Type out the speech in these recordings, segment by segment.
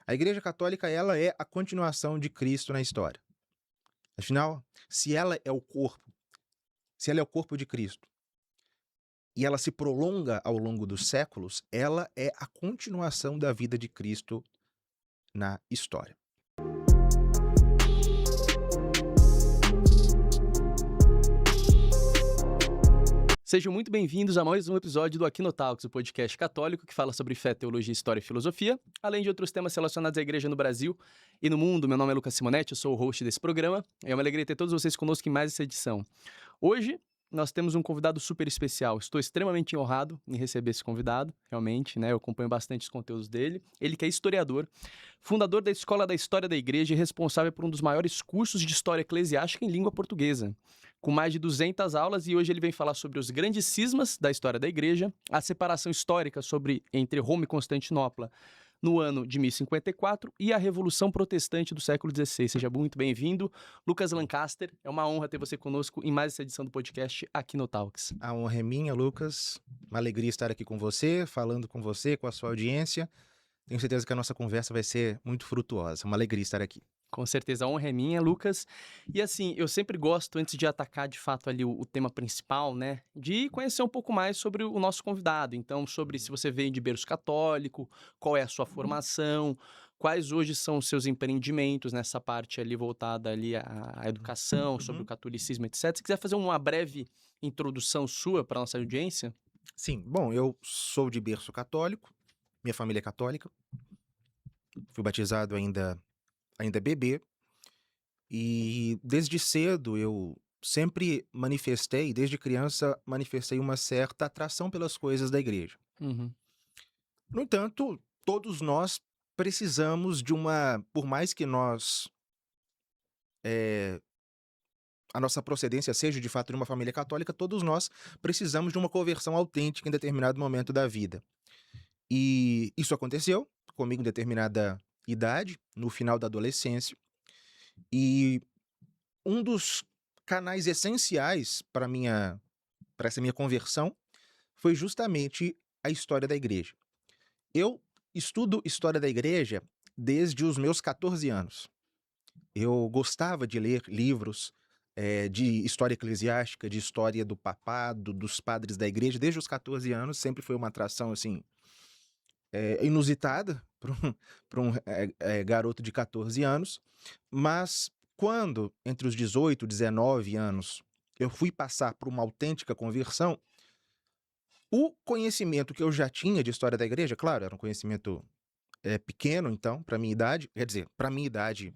A Igreja Católica, ela é a continuação de Cristo na história. Afinal, se ela é o corpo de Cristo e ela se prolonga ao longo dos séculos, ela é a continuação da vida de Cristo na história. Sejam muito bem-vindos a mais um episódio do Aquinotalks, o podcast católico que fala sobre fé, teologia, história e filosofia, além de outros temas relacionados à igreja no Brasil e no mundo. Meu nome é Lucas Simonetti, eu sou o host desse programa. É uma alegria ter todos vocês conosco em mais essa edição. Hoje, nós temos um convidado super especial. Estou extremamente honrado em receber esse convidado, realmente, né? Eu acompanho bastante os conteúdos dele. Ele que é historiador, fundador da Escola da História da Igreja e responsável por um dos maiores cursos de história eclesiástica em língua portuguesa, com mais de 200 aulas, e hoje ele vem falar sobre os grandes cismas da história da Igreja, a separação histórica entre Roma e Constantinopla no ano de 1054 e a Revolução Protestante do século XVI. Seja muito bem-vindo, Lucas Lancaster. É uma honra ter você conosco em mais essa edição do podcast Aquinotalks. A honra é minha, Lucas. Uma alegria estar aqui com você, falando com você, com a sua audiência. Tenho certeza que a nossa conversa vai ser muito frutuosa. Uma alegria estar aqui. Com certeza, a honra é minha, Lucas. E assim, eu sempre gosto, antes de atacar de fato ali o tema principal, né, de conhecer um pouco mais sobre o nosso convidado. Então, sobre se você veio de berço católico, qual é a sua formação, quais hoje são os seus empreendimentos nessa parte ali voltada ali à educação, sobre o catolicismo, etc. Se quiser fazer uma breve introdução sua para a nossa audiência. Sim, bom, eu sou de berço católico, minha família é católica. Fui batizado ainda bebê, e desde cedo eu sempre manifestei, desde criança, manifestei uma certa atração pelas coisas da igreja. Uhum. No entanto, todos nós precisamos por mais que a nossa procedência seja de fato de uma família católica, todos nós precisamos de uma conversão autêntica em determinado momento da vida. E isso aconteceu comigo em determinada idade, no final da adolescência. E um dos canais essenciais para essa minha conversão foi justamente a história da igreja. Eu estudo história da igreja desde os meus 14 anos. Eu gostava de ler livros de história eclesiástica, de história do papado, dos padres da igreja, desde os 14 anos. Sempre foi uma atração assim inusitada para um garoto de 14 anos, mas quando, entre os 18 e 19 anos, eu fui passar por uma autêntica conversão, o conhecimento que eu já tinha de história da igreja, claro, era um conhecimento pequeno, então, para minha idade, quer dizer, para minha idade,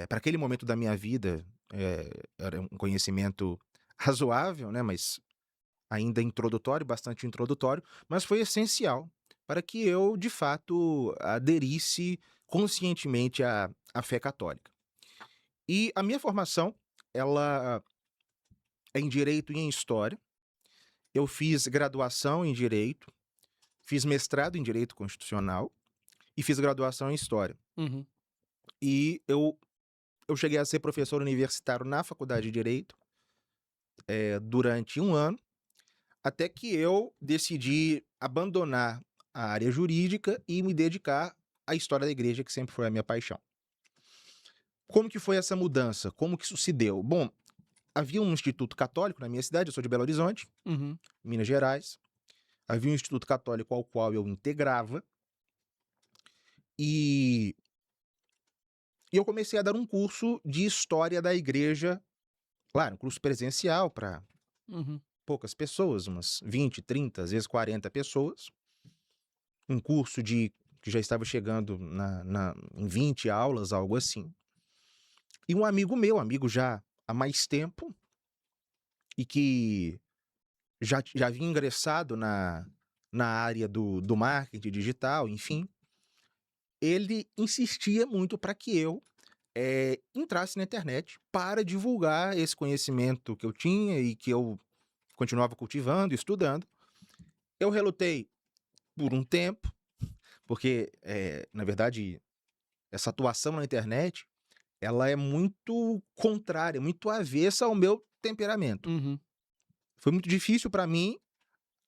para aquele momento da minha vida, era um conhecimento razoável, né, mas ainda introdutório, bastante introdutório, mas foi essencial para que eu, de fato, aderisse conscientemente à fé católica. E a minha formação, ela é em Direito e em História. Eu fiz graduação em Direito, fiz mestrado em Direito Constitucional e fiz graduação em História. Uhum. E eu cheguei a ser professor universitário na Faculdade de Direito durante um ano, até que eu decidi abandonar a área jurídica e me dedicar à história da igreja, que sempre foi a minha paixão. Como que foi essa mudança? Como que isso se deu? Bom, havia um instituto católico na minha cidade, eu sou de Belo Horizonte, Uhum. Minas Gerais. Havia um instituto católico ao qual eu integrava. E eu comecei a dar um curso de história da igreja, claro, um curso presencial para Uhum. poucas pessoas, umas 20, 30, às vezes 40 pessoas. Um curso que já estava chegando em 20 aulas, algo assim. E um amigo meu, amigo já há mais tempo, e que já havia ingressado na área do marketing digital, enfim, ele insistia muito para que eu entrasse na internet para divulgar esse conhecimento que eu tinha e que eu continuava cultivando, estudando. Eu relutei por um tempo, porque, na verdade, essa atuação na internet, ela é muito contrária, muito avessa ao meu temperamento. Uhum. Foi muito difícil para mim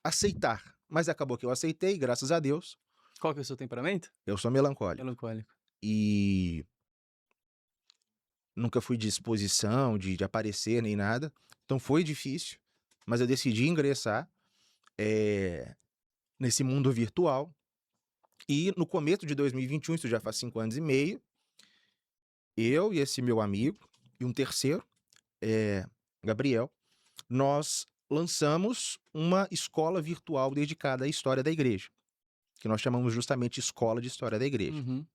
aceitar, mas acabou que eu aceitei, graças a Deus. Qual que é o seu temperamento? Eu sou melancólico. Melancólico. E nunca fui de exposição, de aparecer nem nada. Então foi difícil, mas eu decidi ingressar eh, nesse mundo virtual. E no começo de 2021, isso já faz 5 anos e meio, eu e esse meu amigo, e um terceiro, Gabriel, nós lançamos uma escola virtual dedicada à história da igreja, que nós chamamos justamente Escola de História da Igreja. Uhum.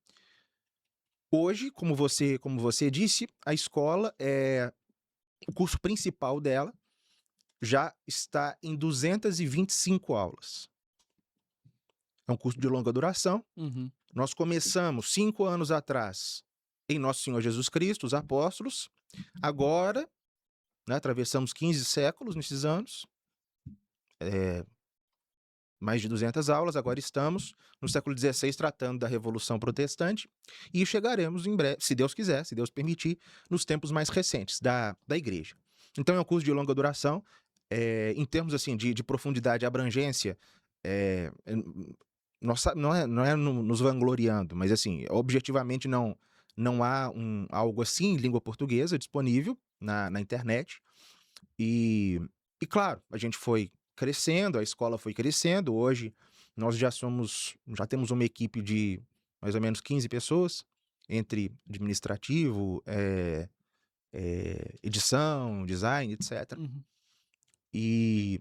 Hoje, como você disse, a escola, o curso principal dela já está em 225 aulas. É um curso de longa duração. Uhum. Nós começamos 5 anos atrás em Nosso Senhor Jesus Cristo, os apóstolos. Agora, né, atravessamos 15 séculos nesses anos, mais de 200 aulas. Agora estamos no século XVI tratando da Revolução Protestante e chegaremos em breve, se Deus quiser, se Deus permitir, nos tempos mais recentes da igreja. Então é um curso de longa duração. Em termos assim de profundidade e abrangência, não é nos vangloriando, mas assim, objetivamente não há algo assim em língua portuguesa disponível na internet. E claro, a gente foi crescendo, a escola foi crescendo. Hoje nós já temos uma equipe de mais ou menos 15 pessoas, entre administrativo, edição, design, etc. Uhum. E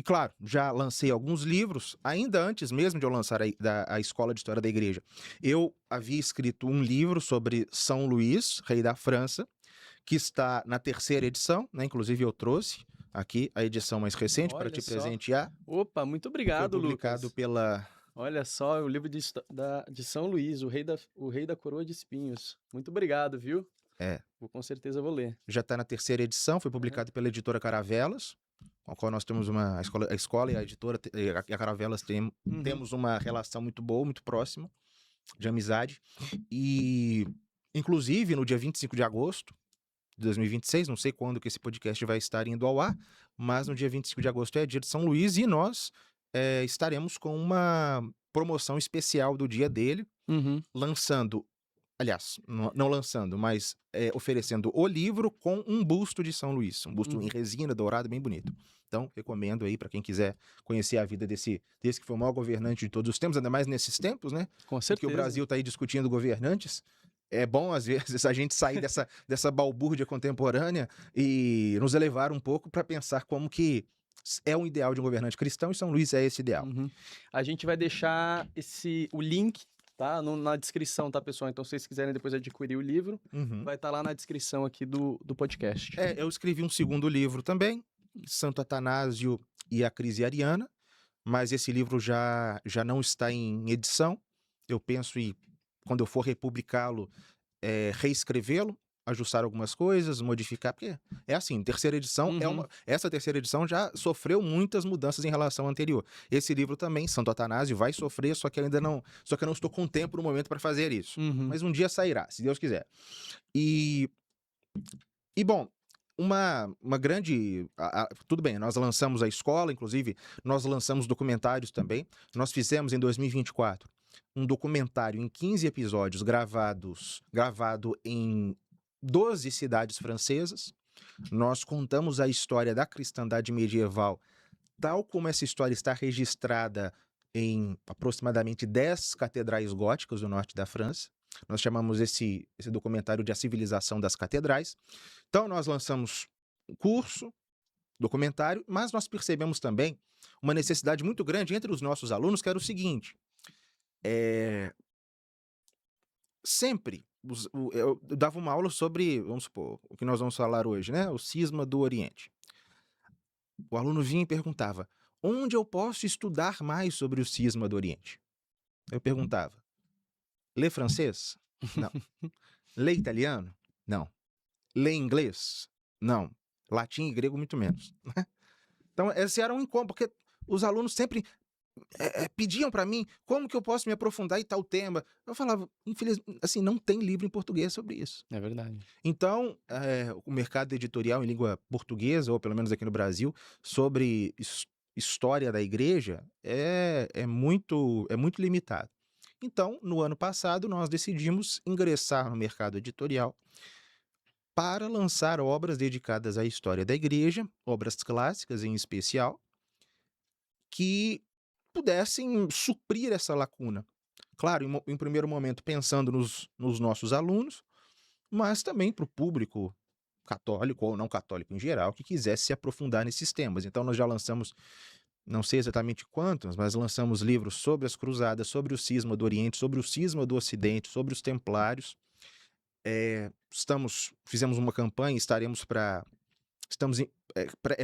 claro, já lancei alguns livros, ainda antes mesmo de eu lançar a Escola de História da Igreja. Eu havia escrito um livro sobre São Luís, rei da França, que está na 3ª edição, né? Inclusive eu trouxe aqui a edição mais recente para Olha te só. presentear. Opa, muito Foi obrigado, publicado Lucas. pela... Olha só, o livro de São Luís, o rei da coroa de espinhos. Muito obrigado, viu? Com certeza vou ler. Já está na 3ª edição, foi publicado pela editora Caravelas, com a qual nós temos a escola e a editora, a Caravelas temos uma relação muito boa, muito próxima, de amizade. E, inclusive, no dia 25 de agosto de 2026, não sei quando que esse podcast vai estar indo ao ar, mas no dia 25 de agosto é dia de São Luís e nós estaremos com uma promoção especial do dia dele, lançando, aliás, não lançando, mas oferecendo o livro com um busto de São Luís, um busto em resina, dourado, bem bonito. Então, recomendo aí para quem quiser conhecer a vida desse que foi o maior governante de todos os tempos, ainda mais nesses tempos, né? Com Porque certeza. o Brasil está aí discutindo governantes. É bom, às vezes, a gente sair dessa balbúrdia contemporânea e nos elevar um pouco para pensar como que é um ideal de um governante cristão, e São Luís é esse ideal. A gente vai deixar o link, tá, na descrição, tá, pessoal? Então, se vocês quiserem depois adquirir o livro, vai estar lá na descrição aqui do podcast. Eu escrevi um segundo livro também, Santo Atanásio e a Crise Ariana, mas esse livro já não está em edição. Eu penso em, quando eu for republicá-lo, reescrevê-lo, ajustar algumas coisas, modificar, porque é assim, 3ª edição essa 3ª edição já sofreu muitas mudanças em relação à anterior. Esse livro também, Santo Atanásio, vai sofrer, só que eu não estou com tempo no momento para fazer isso. Mas um dia sairá, se Deus quiser. E bom, uma grande... tudo bem, nós lançamos a escola, inclusive nós lançamos documentários também. Nós fizemos em 2024 um documentário em 15 episódios gravado em 12 cidades francesas. Nós contamos a história da cristandade medieval, tal como essa história está registrada em aproximadamente 10 catedrais góticas do norte da França. Nós chamamos esse documentário de A Civilização das Catedrais. Então, nós lançamos um curso, documentário, mas nós percebemos também uma necessidade muito grande entre os nossos alunos, que era o seguinte: sempre eu dava uma aula sobre, vamos supor, o que nós vamos falar hoje, né? O cisma do Oriente. O aluno vinha e perguntava: onde eu posso estudar mais sobre o cisma do Oriente? Eu perguntava: lê francês? Não. Lê italiano? Não. Lê inglês? Não. Latim e grego, muito menos. Então, esse era um incômodo, porque os alunos sempre pediam para mim como que eu posso me aprofundar em tal tema. Eu falava, infelizmente, assim, não tem livro em português sobre isso. É verdade. Então, o mercado editorial em língua portuguesa, ou pelo menos aqui no Brasil, sobre história da igreja é muito limitado. Então, no ano passado, nós decidimos ingressar no mercado editorial para lançar obras dedicadas à história da igreja, obras clássicas em especial, que pudessem suprir essa lacuna. Claro, em primeiro momento pensando nos nossos alunos, mas também para o público católico ou não católico em geral, que quisesse se aprofundar nesses temas. Então nós já lançamos, não sei exatamente quantos, mas lançamos livros sobre as cruzadas, sobre o cisma do Oriente, sobre o cisma do Ocidente, sobre os templários. Fizemos uma campanha, estamos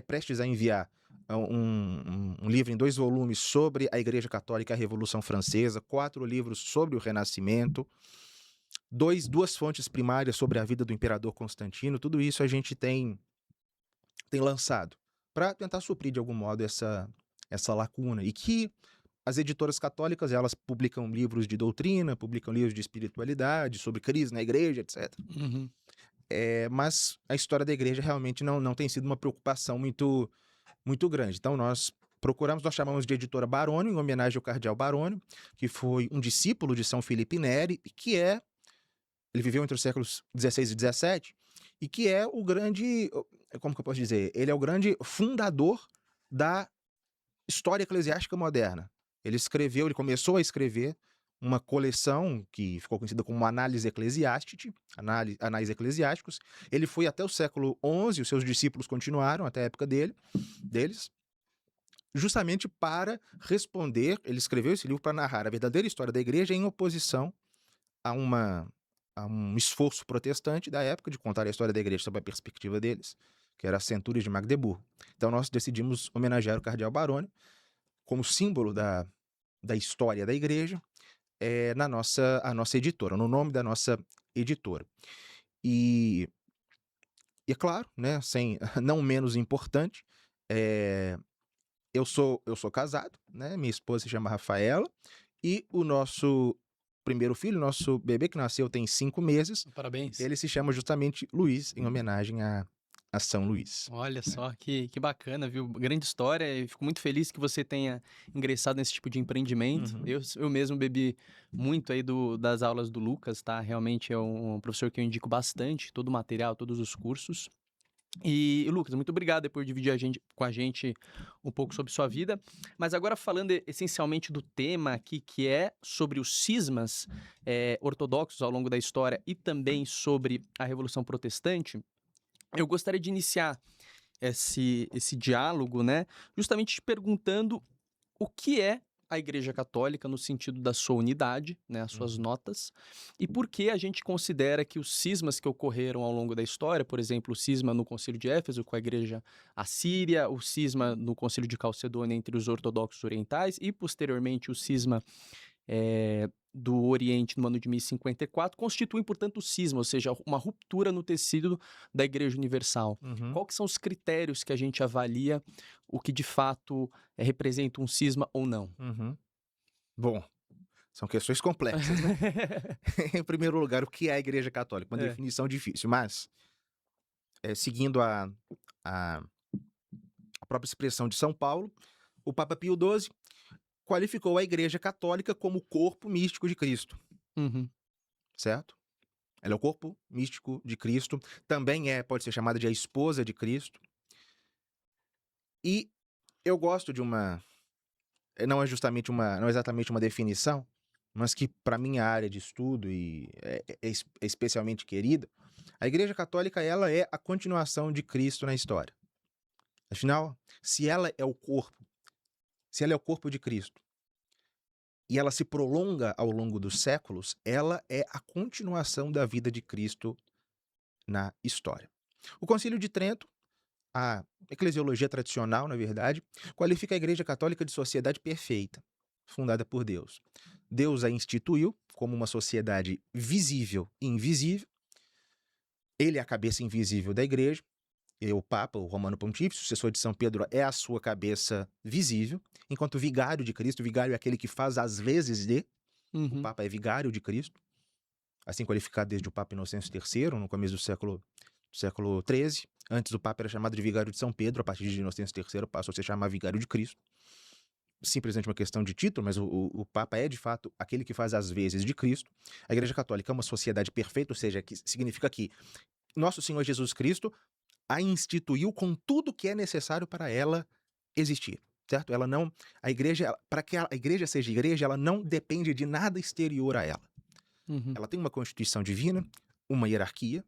prestes a enviar um livro em 2 volumes sobre a Igreja Católica e a Revolução Francesa, 4 livros sobre o Renascimento, duas fontes primárias sobre a vida do imperador Constantino. Tudo isso a gente tem lançado para tentar suprir de algum modo essa lacuna, e que as editoras católicas, elas publicam livros de doutrina, publicam livros de espiritualidade, sobre crise na igreja, etc. Uhum. Mas a história da igreja realmente não tem sido uma preocupação muito grande. Então nós chamamos de editora Barônio, em homenagem ao cardeal Barônio, que foi um discípulo de São Filipe Neri, e ele viveu entre os séculos XVI e XVII, e que é o grande, como que eu posso dizer? Ele é o grande fundador da história eclesiástica moderna. Ele começou a escrever uma coleção que ficou conhecida como Análise Ecclesiastica, Anais Eclesiásticos. Ele foi até o século XI, os seus discípulos continuaram até a época deles, justamente para responder. Ele escreveu esse livro para narrar a verdadeira história da igreja em oposição a um esforço protestante da época de contar a história da igreja sob a perspectiva deles, que era a Centúrias de Magdeburgo. Então nós decidimos homenagear o cardeal Barônio como símbolo da história da igreja, a nossa editora, no nome da nossa editora. E é claro, né, não menos importante, eu sou casado, né, minha esposa se chama Rafaela, e o nosso primeiro filho, nosso bebê que nasceu tem 5 meses, Parabéns. ele se chama justamente Luiz, em homenagem a São Luís. Olha né. só que bacana, viu? Grande história, e fico muito feliz que você tenha ingressado nesse tipo de empreendimento. Uhum. Eu mesmo bebi muito aí das aulas do Lucas, tá? Realmente é um professor que eu indico bastante, todo o material, todos os cursos. E, Lucas, muito obrigado aí por dividir com a gente um pouco sobre sua vida. Mas agora falando essencialmente do tema aqui, que é sobre os cismas ortodoxos ao longo da história e também sobre a Revolução Protestante, eu gostaria de iniciar esse diálogo, né, justamente te perguntando o que é a Igreja Católica no sentido da sua unidade, né, as suas Uhum. notas, e por que a gente considera que os cismas que ocorreram ao longo da história, por exemplo, o cisma no Concílio de Éfeso com a Igreja Assíria, o cisma no Concílio de Calcedônia entre os ortodoxos orientais e, posteriormente, o cisma do Oriente no ano de 1054, constituem, portanto, o cisma, ou seja, uma ruptura no tecido da Igreja Universal. Uhum. Quais são os critérios que a gente avalia o que de fato representa um cisma ou não? Uhum. Bom, são questões complexas, né? Em primeiro lugar, o que é a Igreja Católica? Uma É. definição difícil, mas seguindo a própria expressão de São Paulo, o Papa Pio XII qualificou a Igreja Católica como o corpo místico de Cristo, Uhum. certo? Ela é o corpo místico de Cristo, também pode ser chamada de a esposa de Cristo. E eu gosto de não é exatamente uma definição, mas que para minha área de estudo e é especialmente querida. A Igreja Católica, ela é a continuação de Cristo na história. Afinal, se ela é o corpo de Cristo e ela se prolonga ao longo dos séculos, ela é a continuação da vida de Cristo na história. O Concílio de Trento, a eclesiologia tradicional, na verdade, qualifica a Igreja Católica de sociedade perfeita, fundada por Deus. Deus a instituiu como uma sociedade visível e invisível. Ele é a cabeça invisível da Igreja. E o Papa, o Romano Pontífice, sucessor de São Pedro, é a sua cabeça visível, enquanto o vigário de Cristo, o vigário é aquele que faz as vezes de, o Uhum. Papa é vigário de Cristo, assim qualificado desde o Papa Inocêncio III, no começo do século XIII. Antes o Papa era chamado de Vigário de São Pedro, a partir de Inocêncio III passou a se chamar Vigário de Cristo. Simplesmente uma questão de título, mas o Papa é de fato aquele que faz as vezes de Cristo. A Igreja Católica é uma sociedade perfeita, ou seja, que significa que nosso Senhor Jesus Cristo a instituiu com tudo que é necessário para ela existir, certo? Ela não, a igreja, para que a igreja seja igreja, ela não depende de nada exterior a ela. Uhum. Ela tem uma constituição divina, uma hierarquia,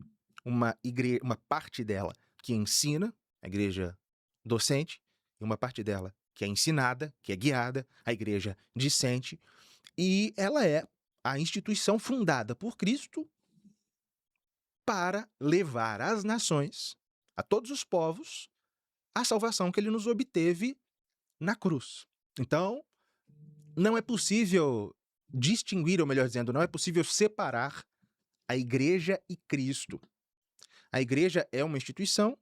uma parte dela que ensina, a igreja docente, e uma parte dela que é ensinada, que é guiada, a igreja discente, e ela é a instituição fundada por Cristo para levar às nações, a todos os povos, a salvação que ele nos obteve na cruz. Então, não é possível distinguir, ou melhor dizendo, não é possível separar a igreja e Cristo. A igreja é uma instituição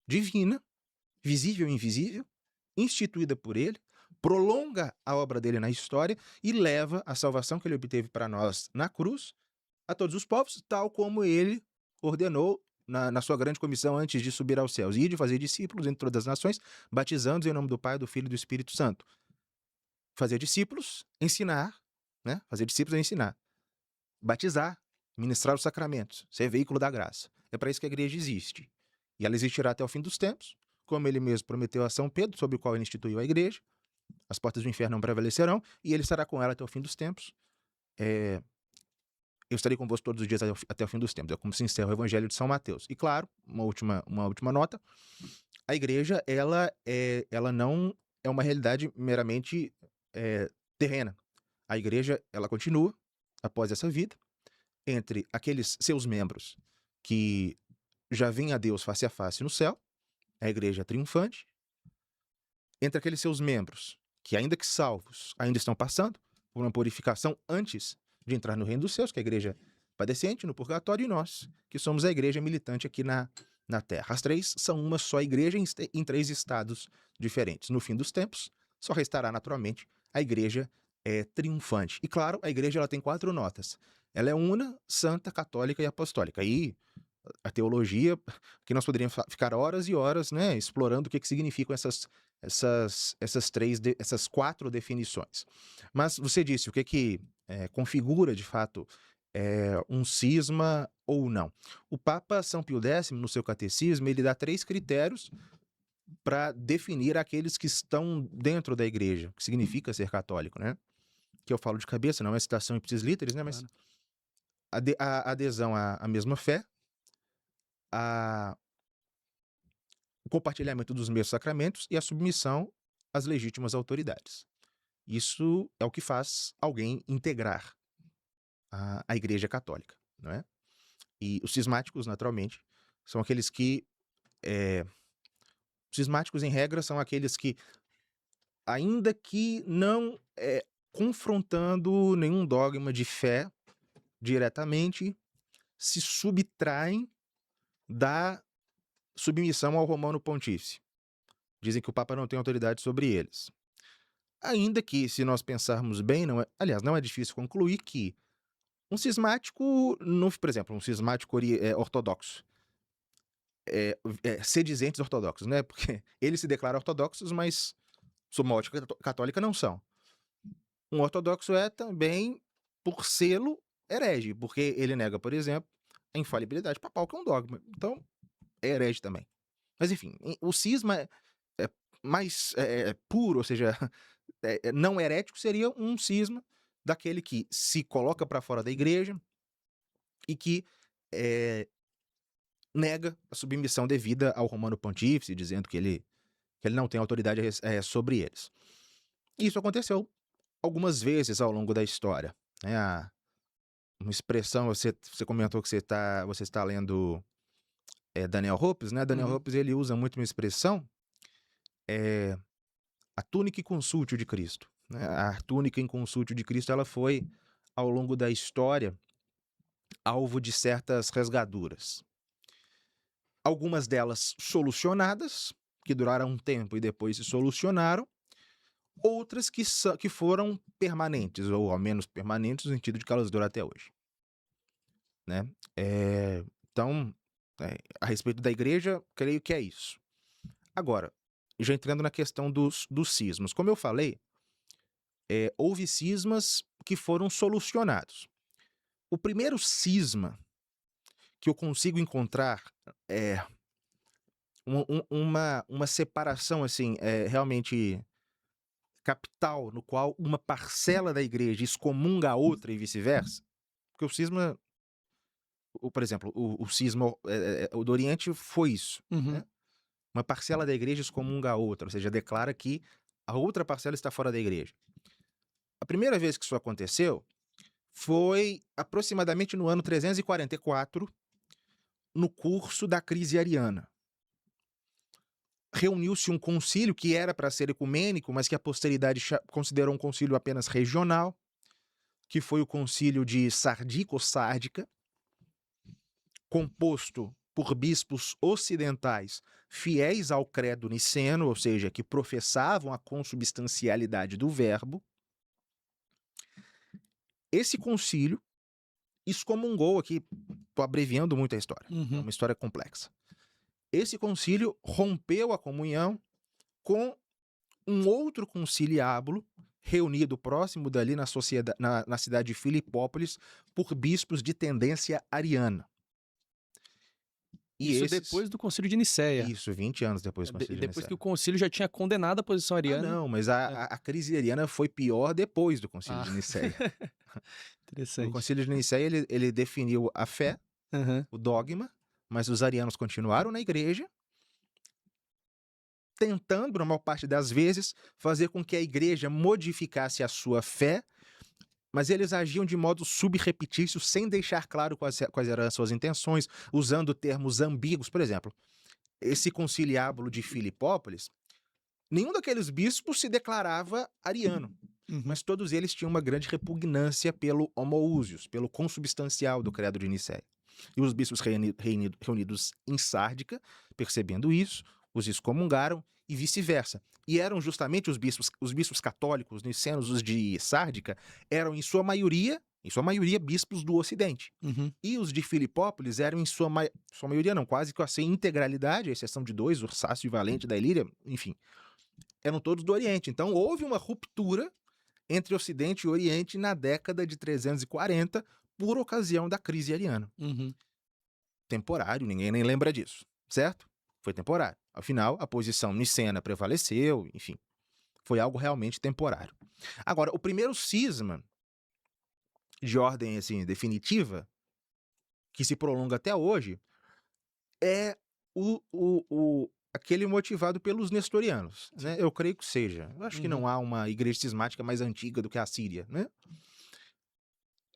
divina, visível e invisível, instituída por ele, prolonga a obra dele na história e leva a salvação que ele obteve para nós na cruz a todos os povos, tal como ele ordenou na sua grande comissão antes de subir aos céus, e de fazer discípulos entre todas as nações, batizando-os em nome do Pai, do Filho e do Espírito Santo. Fazer discípulos, ensinar, né? Fazer discípulos é ensinar. Batizar, ministrar os sacramentos, ser veículo da graça. É para isso que a igreja existe. E ela existirá até o fim dos tempos, como ele mesmo prometeu a São Pedro, sobre o qual ele instituiu a igreja. As portas do inferno não prevalecerão, e ele estará com ela até o fim dos tempos. Eu estarei convosco todos os dias até o fim dos tempos. É como se encerra o Evangelho de São Mateus. E claro, uma última nota, a igreja, ela não é uma realidade meramente terrena. A igreja, ela continua, após essa vida, entre aqueles seus membros que já veem a Deus face a face no céu, a igreja triunfante, entre aqueles seus membros que, ainda que salvos, ainda estão passando por uma purificação antes de entrar no reino dos céus, que é a igreja padecente no purgatório, e nós, que somos a igreja militante aqui na Terra. As três são uma só igreja em três estados diferentes. No fim dos tempos, só restará naturalmente a igreja triunfante. E claro, a igreja ela tem 4 notas. Ela é una, santa, católica e apostólica. E a teologia, que nós poderíamos ficar horas e horas, né, explorando o que significam essas 4 definições. Mas você disse o que configura de fato um cisma ou não. O Papa São Pio X, no seu catecismo, ele dá 3 critérios para definir aqueles que estão dentro da igreja, o que significa ser católico, né? Que eu falo de cabeça, não é citação ipsis literis, né? Mas a adesão à mesma fé, o compartilhamento dos mesmos sacramentos e a submissão às legítimas autoridades. Isso é o que faz alguém integrar a Igreja Católica, não é? E os cismáticos, naturalmente, são aqueles que... cismáticos, em regra, são aqueles que, ainda que não confrontando nenhum dogma de fé diretamente, se subtraem da submissão ao Romano Pontífice. Dizem que o Papa não tem autoridade sobre eles. Ainda que, se nós pensarmos bem, não é difícil concluir que um cismático, por exemplo, um cismático ortodoxo, sedizentes ortodoxos, né? Porque eles se declaram ortodoxos, mas, sob uma ótica católica, não são. Um ortodoxo é também, por selo, herege, porque ele nega, por exemplo, a infalibilidade papal, que é um dogma. Então, é herege também. Mas, enfim, o cisma mais puro, ou seja, não herético, seria um cisma daquele que se coloca para fora da igreja e que nega a submissão devida ao Romano Pontífice, dizendo que ele não tem autoridade sobre eles. Isso aconteceu algumas vezes ao longo da história, né? Uma expressão, você comentou que você está lendo Daniel Hopes, né? Daniel Hopes, ele usa muito uma expressão, a túnica inconsútil de Cristo, né? A túnica inconsútil de Cristo, ela foi, ao longo da história, alvo de certas rasgaduras. Algumas delas solucionadas, que duraram um tempo e depois se solucionaram, outras que foram permanentes, ou ao menos permanentes, no sentido de que elas duram até hoje, né? Então, A respeito da igreja, creio que é isso. Agora, já entrando na questão dos cismas. Como eu falei, houve cismas que foram solucionados. O primeiro cisma que eu consigo encontrar é uma separação assim, realmente capital, no qual uma parcela da igreja excomunga a outra e vice-versa. Porque o cisma, por exemplo, o cisma o do Oriente foi isso. Uhum. Né? Uma parcela da igreja excomunga a outra, ou seja, declara que a outra parcela está fora da igreja. A primeira vez que isso aconteceu foi aproximadamente no ano 344, no curso da crise ariana. Reuniu-se um concílio que era para ser ecumênico, mas que a posteridade considerou um concílio apenas regional, que foi o concílio de Sardica ou Sárdica, composto por bispos ocidentais fiéis ao credo niceno, ou seja, que professavam a consubstancialidade do verbo. Esse concílio excomungou, aqui estou abreviando muito a história, é uma história complexa. Esse concílio rompeu a comunhão com um outro conciliábulo reunido próximo dali na cidade de Filipópolis por bispos de tendência ariana. E isso depois do Concílio de Nicéia. Isso, 20 anos depois do Concílio de Nicéia. Depois que o concílio já tinha condenado a posição ariana. Não, mas a crise ariana foi pior depois do Concílio de Nicéia. Interessante. O Concílio de Nicéia, ele definiu a fé, o dogma, mas os arianos continuaram na igreja, tentando, na maior parte das vezes, fazer com que a igreja modificasse a sua fé, mas eles agiam de modo subrepetício, sem deixar claro quais eram as suas intenções, usando termos ambíguos. Por exemplo, esse conciliábulo de Filipópolis, nenhum daqueles bispos se declarava ariano, mas todos eles tinham uma grande repugnância pelo homoousios, pelo consubstancial do credo de Nicéia. E os bispos reunidos em Sárdica, percebendo isso, os excomungaram e vice-versa. E eram justamente os bispos católicos nicenos, os de Sárdica, eram em sua maioria, bispos do Ocidente. E os de Filipópolis eram em sua maioria, não, quase que assim, integralidade, à exceção de 2, Ursácio e Valente da Ilíria, enfim, eram todos do Oriente. Então houve uma ruptura entre Ocidente e Oriente na década de 340, por ocasião da crise ariana. Temporário, ninguém nem lembra disso, certo? Foi temporário. Afinal, a posição nicena prevaleceu, enfim, foi algo realmente temporário. Agora, o primeiro cisma de ordem assim, definitiva, que se prolonga até hoje, é aquele motivado pelos nestorianos, né? Eu creio que seja. Eu acho que não há uma igreja cismática mais antiga do que a Síria, né?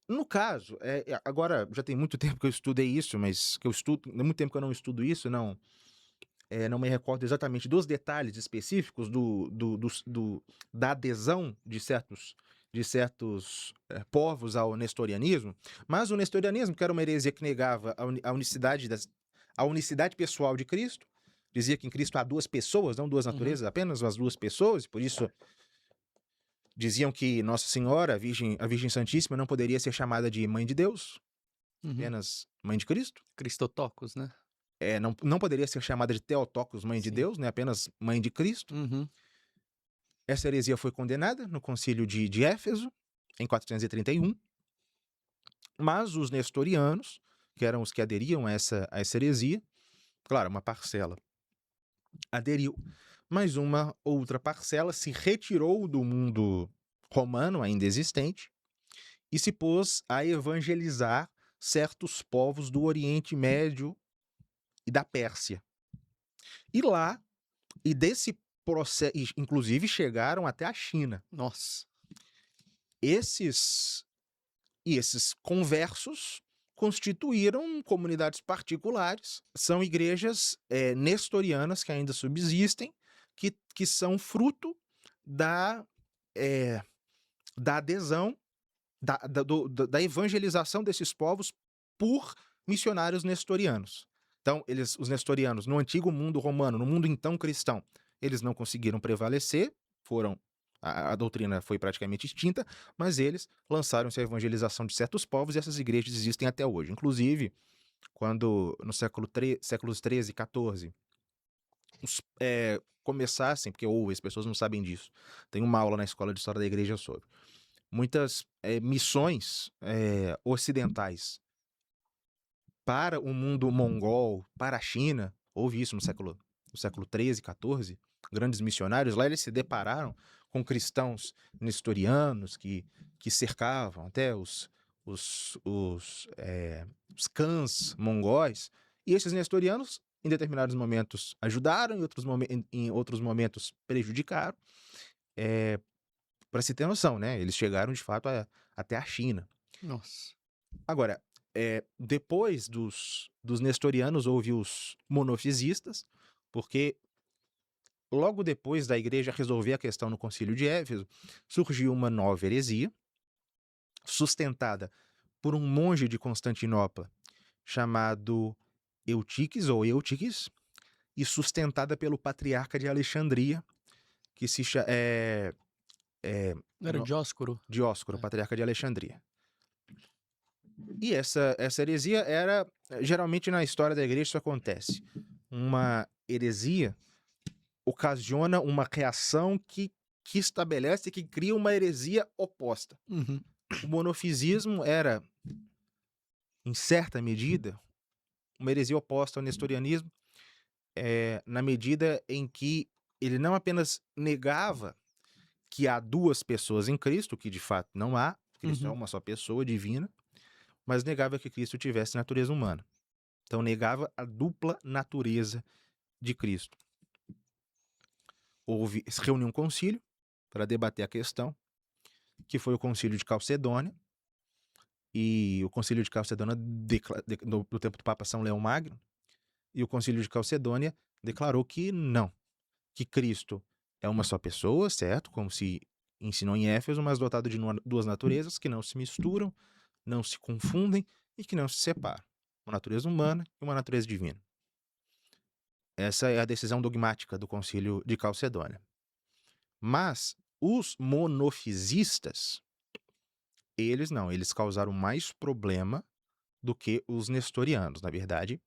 No caso, agora já tem muito tempo que eu estudei isso, mas muito tempo que eu não estudo isso, não me recordo exatamente dos detalhes específicos da adesão de certos povos ao nestorianismo, mas o nestorianismo, que era uma heresia que negava a unicidade pessoal de Cristo, dizia que em Cristo há duas pessoas, não duas naturezas, apenas as duas pessoas, e por isso diziam que Nossa Senhora, a Virgem Santíssima, não poderia ser chamada de Mãe de Deus, apenas Mãe de Cristo. Cristotocos, né? Não poderia ser chamada de Theotokos, Mãe de Deus, né? Apenas Mãe de Cristo. Essa heresia foi condenada no concílio de Éfeso, em 431, mas os nestorianos, que eram os que aderiam a essa heresia, claro, uma parcela aderiu, mas uma outra parcela se retirou do mundo romano ainda existente e se pôs a evangelizar certos povos do Oriente Médio e da Pérsia. E desse processo, inclusive chegaram até a China. Nossa. Esses conversos constituíram comunidades particulares, são igrejas nestorianas que ainda subsistem, que são fruto da adesão, da evangelização desses povos por missionários nestorianos. Então, os nestorianos, no antigo mundo romano, no mundo então cristão, eles não conseguiram prevalecer, a doutrina foi praticamente extinta, mas eles lançaram-se à evangelização de certos povos e essas igrejas existem até hoje. Inclusive, quando no séculos 13 e 14 começassem, porque houve, as pessoas não sabem disso. Tem uma aula na escola de história da igreja sobre muitas missões ocidentais para o mundo mongol, para a China. Houve isso no século 13, 14. Grandes missionários lá, eles se depararam com cristãos nestorianos que cercavam até os clãs mongóis. E esses nestorianos, em determinados momentos, ajudaram, em outros momentos prejudicaram. Para se ter noção, né? Eles chegaram, de fato, até a China. Nossa. Agora, depois dos nestorianos, houve os monofisistas, porque logo depois da igreja resolver a questão no Concílio de Éfeso, surgiu uma nova heresia, sustentada por um monge de Constantinopla chamado Eutiques, e sustentada pelo patriarca de Alexandria, que se chama Não era Dióscoro? Dióscoro, patriarca de Alexandria. E essa heresia era, geralmente na história da igreja isso acontece. Uma heresia ocasiona uma reação que estabelece, que cria uma heresia oposta. Uhum. O monofisismo era, em certa medida, uma heresia oposta ao nestorianismo, na medida em que ele não apenas negava que há duas pessoas em Cristo, que de fato não há, Cristo é uma só pessoa divina, mas negava que Cristo tivesse natureza humana. Então negava a dupla natureza de Cristo. Se reuniu um concílio para debater a questão, que foi o concílio de Calcedônia, e o concílio de Calcedônia, no tempo do Papa São Leão Magno, e o concílio de Calcedônia declarou que não, que Cristo é uma só pessoa, certo? Como se ensinou em Éfeso, mas dotado de duas naturezas que não se misturam, não se confundem e que não se separam. Uma natureza humana e uma natureza divina. Essa é a decisão dogmática do concílio de Calcedônia. Mas os monofisistas, eles causaram mais problema do que os nestorianos. Na verdade,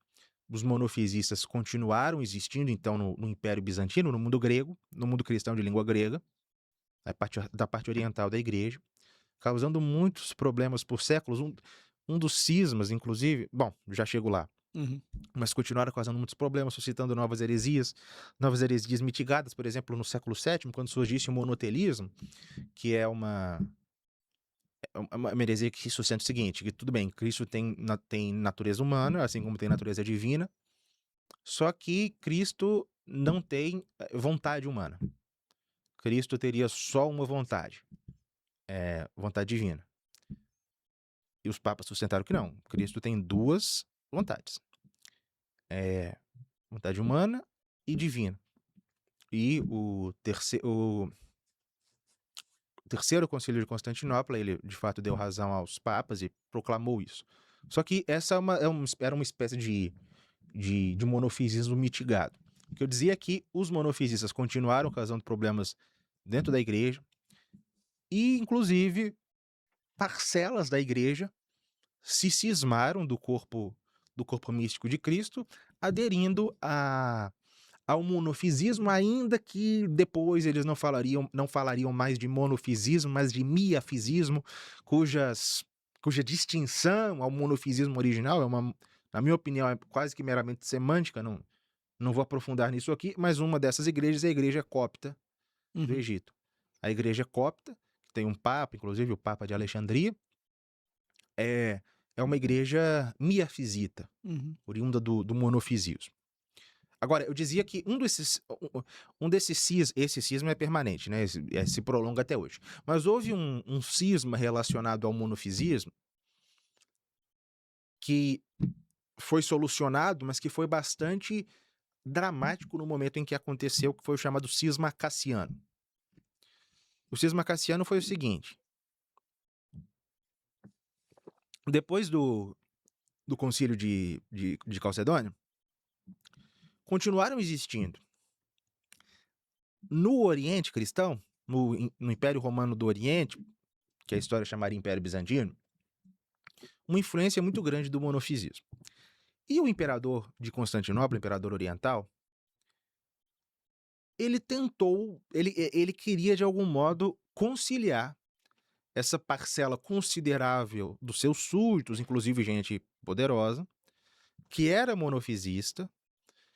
os monofisistas continuaram existindo, então, no Império Bizantino, no mundo grego, no mundo cristão de língua grega, da parte oriental da igreja, causando muitos problemas por séculos. Um dos cismas, inclusive, bom, já chego lá, mas continuaram causando muitos problemas, suscitando novas heresias mitigadas, por exemplo, no século VII, quando surgisse o monotelismo, que é uma heresia que sustenta o seguinte, que tudo bem, Cristo tem natureza humana, assim como tem natureza divina, só que Cristo não tem vontade humana. Cristo teria só uma vontade, vontade divina. E os papas sustentaram que não, Cristo tem duas vontades, vontade humana e divina. E o terceiro concílio de Constantinopla, ele de fato deu razão aos papas e proclamou isso. Só que essa era uma espécie de monofisismo mitigado. O que eu dizia é que os monofisistas continuaram causando problemas dentro da igreja e, inclusive, parcelas da igreja se cismaram do corpo místico de Cristo, aderindo ao monofisismo, ainda que depois eles não falariam mais de monofisismo, mas de miafisismo, cuja distinção ao monofisismo original na minha opinião, é quase que meramente semântica, não vou aprofundar nisso aqui, mas uma dessas igrejas é a igreja copta do Egito. A igreja copta, que tem um papa, inclusive o Papa de Alexandria, é uma igreja miafisita, oriunda do monofisismo. Agora, eu dizia que esse cisma é permanente, né? Se prolonga até hoje. Mas houve um cisma relacionado ao monofisismo que foi solucionado, mas que foi bastante dramático no momento em que aconteceu, que foi o chamado cisma cassiano. O cisma cassiano foi o seguinte: depois do concílio de Calcedônia, continuaram existindo no Oriente cristão, no Império Romano do Oriente, que a história chamaria Império Bizantino, uma influência muito grande do monofisismo. E o imperador de Constantinopla, o imperador oriental, ele queria de algum modo conciliar essa parcela considerável dos seus súditos, inclusive gente poderosa, que era monofisista,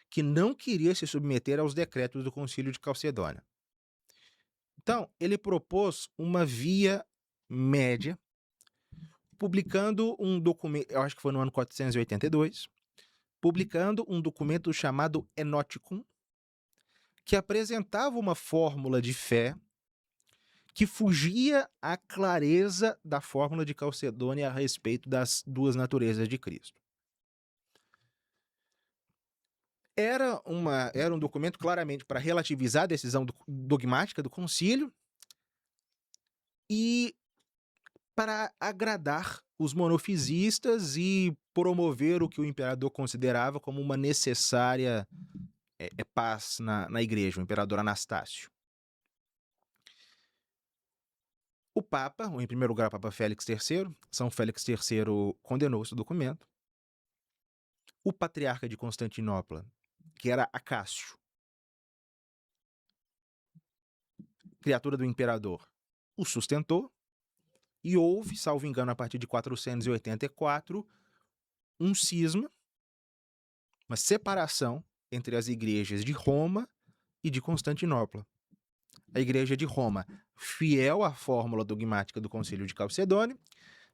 que não queria se submeter aos decretos do Concílio de Calcedônia. Então, ele propôs uma via média, publicando um documento, eu acho que foi no ano 482, publicando um documento chamado Enoticum, que apresentava uma fórmula de fé que fugia à clareza da fórmula de Calcedônia a respeito das duas naturezas de Cristo. Era um documento claramente para relativizar a decisão dogmática do concílio e para agradar os monofisistas e promover o que o imperador considerava como uma necessária paz na igreja, o imperador Anastácio. O Papa, em primeiro lugar, o Papa Félix III, São Félix III condenou esse documento. O patriarca de Constantinopla, que era Acácio, criatura do imperador, o sustentou, e houve, salvo engano, a partir de 484, um cisma, uma separação entre as igrejas de Roma e de Constantinopla. A igreja de Roma, fiel à fórmula dogmática do Concílio de Calcedônia,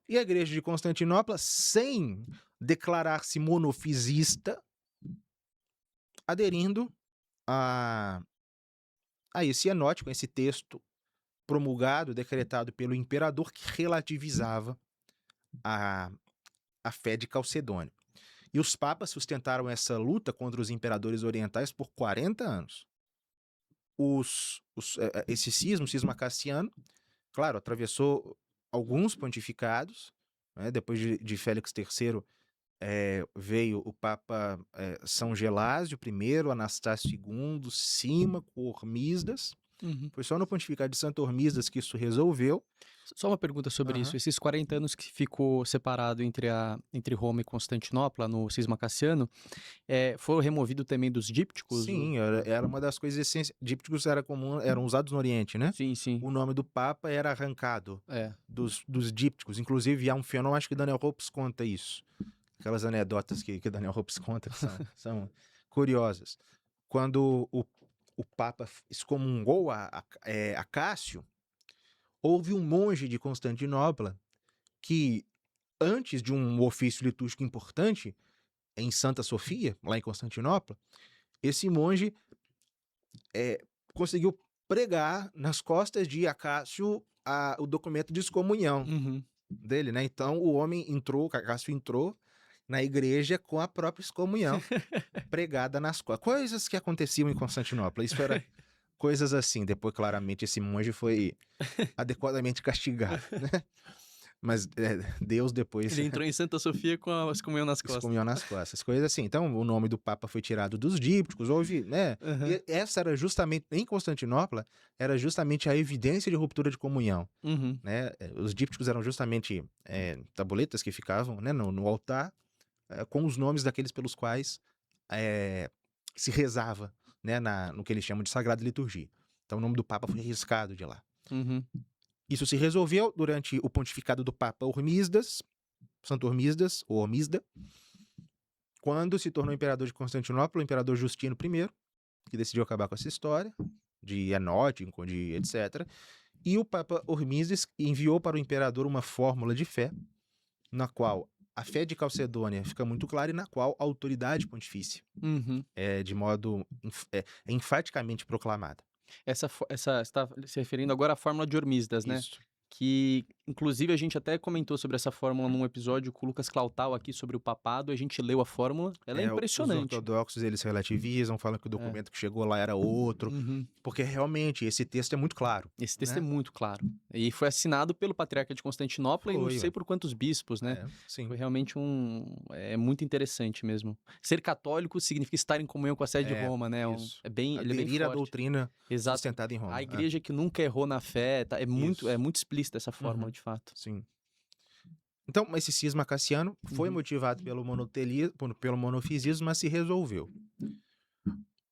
e a igreja de Constantinopla, sem declarar-se monofisista, aderindo a esse enótico, esse texto promulgado, decretado pelo imperador, que relativizava a fé de Calcedônia. E os papas sustentaram essa luta contra os imperadores orientais por 40 anos. Esse cisma, o cisma cassiano, claro, atravessou alguns pontificados, né? Depois de Félix III, veio o Papa São Gelásio I, Anastácio II, Símaco, Hormisdas. Foi só no pontificado de Santo Hormisdas que isso resolveu. Só uma pergunta sobre isso. Esses 40 anos que ficou separado entre Roma e Constantinopla, no cisma cassiano, foi removido também dos dípticos? Sim, era uma das coisas essenciais. Dípticos eram usados no Oriente, né? Sim, sim. O nome do Papa era arrancado dos dípticos. Inclusive, há um fenômeno, acho que Daniel Hopes conta isso. Aquelas anedotas que Daniel Hopes conta, que são curiosas. Quando o Papa excomungou a Cássio, houve um monge de Constantinopla que, antes de um ofício litúrgico importante, em Santa Sofia, lá em Constantinopla, esse monge conseguiu pregar nas costas de Acácio o documento de excomunhão dele, né? Então Acácio entrou na igreja com a própria excomunhão pregada nas costas. Coisas que aconteciam em Constantinopla. Isso era coisas assim. Depois, claramente, esse monge foi adequadamente castigado, né? Mas Deus depois... Ele entrou em Santa Sofia com a excomunhão nas costas. Excomunhão nas costas. Coisas assim. Então, o nome do Papa foi tirado dos dípticos. Houve, né? E essa era justamente, em Constantinopla, era justamente a evidência de ruptura de comunhão. Né? Os dípticos eram justamente tabuletas que ficavam, né, no altar, com os nomes daqueles pelos quais se rezava, né, no que eles chamam de Sagrada Liturgia. Então, o nome do Papa foi riscado de lá. Isso se resolveu durante o pontificado do Papa Hormisdas, Santo Hormisdas, ou Hormisda, quando se tornou imperador de Constantinopla, o imperador Justino I, que decidiu acabar com essa história de enótico, de etc. E o Papa Hormisdas enviou para o imperador uma fórmula de fé, na qual a fé de Calcedônia fica muito clara e na qual a autoridade pontifícia é de modo enfaticamente proclamada. Você está se referindo agora à fórmula de Hormisdas, né? Isso. Que, inclusive, a gente até comentou sobre essa fórmula num episódio com o Lucas Clautal aqui sobre o papado, a gente leu a fórmula, ela é impressionante. Os ortodoxos, eles relativizam, falam que o documento que chegou lá era outro, porque realmente esse texto é muito claro. Esse texto é muito claro. E foi assinado pelo patriarca de Constantinopla e não sei por quantos bispos, né? Sim. Foi realmente é muito interessante mesmo. Ser católico significa estar em comunhão com a sede de Roma, né? Ele é bem forte. A doutrina Exato. sustentada em Roma. A igreja que nunca errou na fé, é muito explícita essa fórmula, de fato. Sim. Então, esse cisma cassiano foi Uhum. motivado pelo monofisismo, mas se resolveu.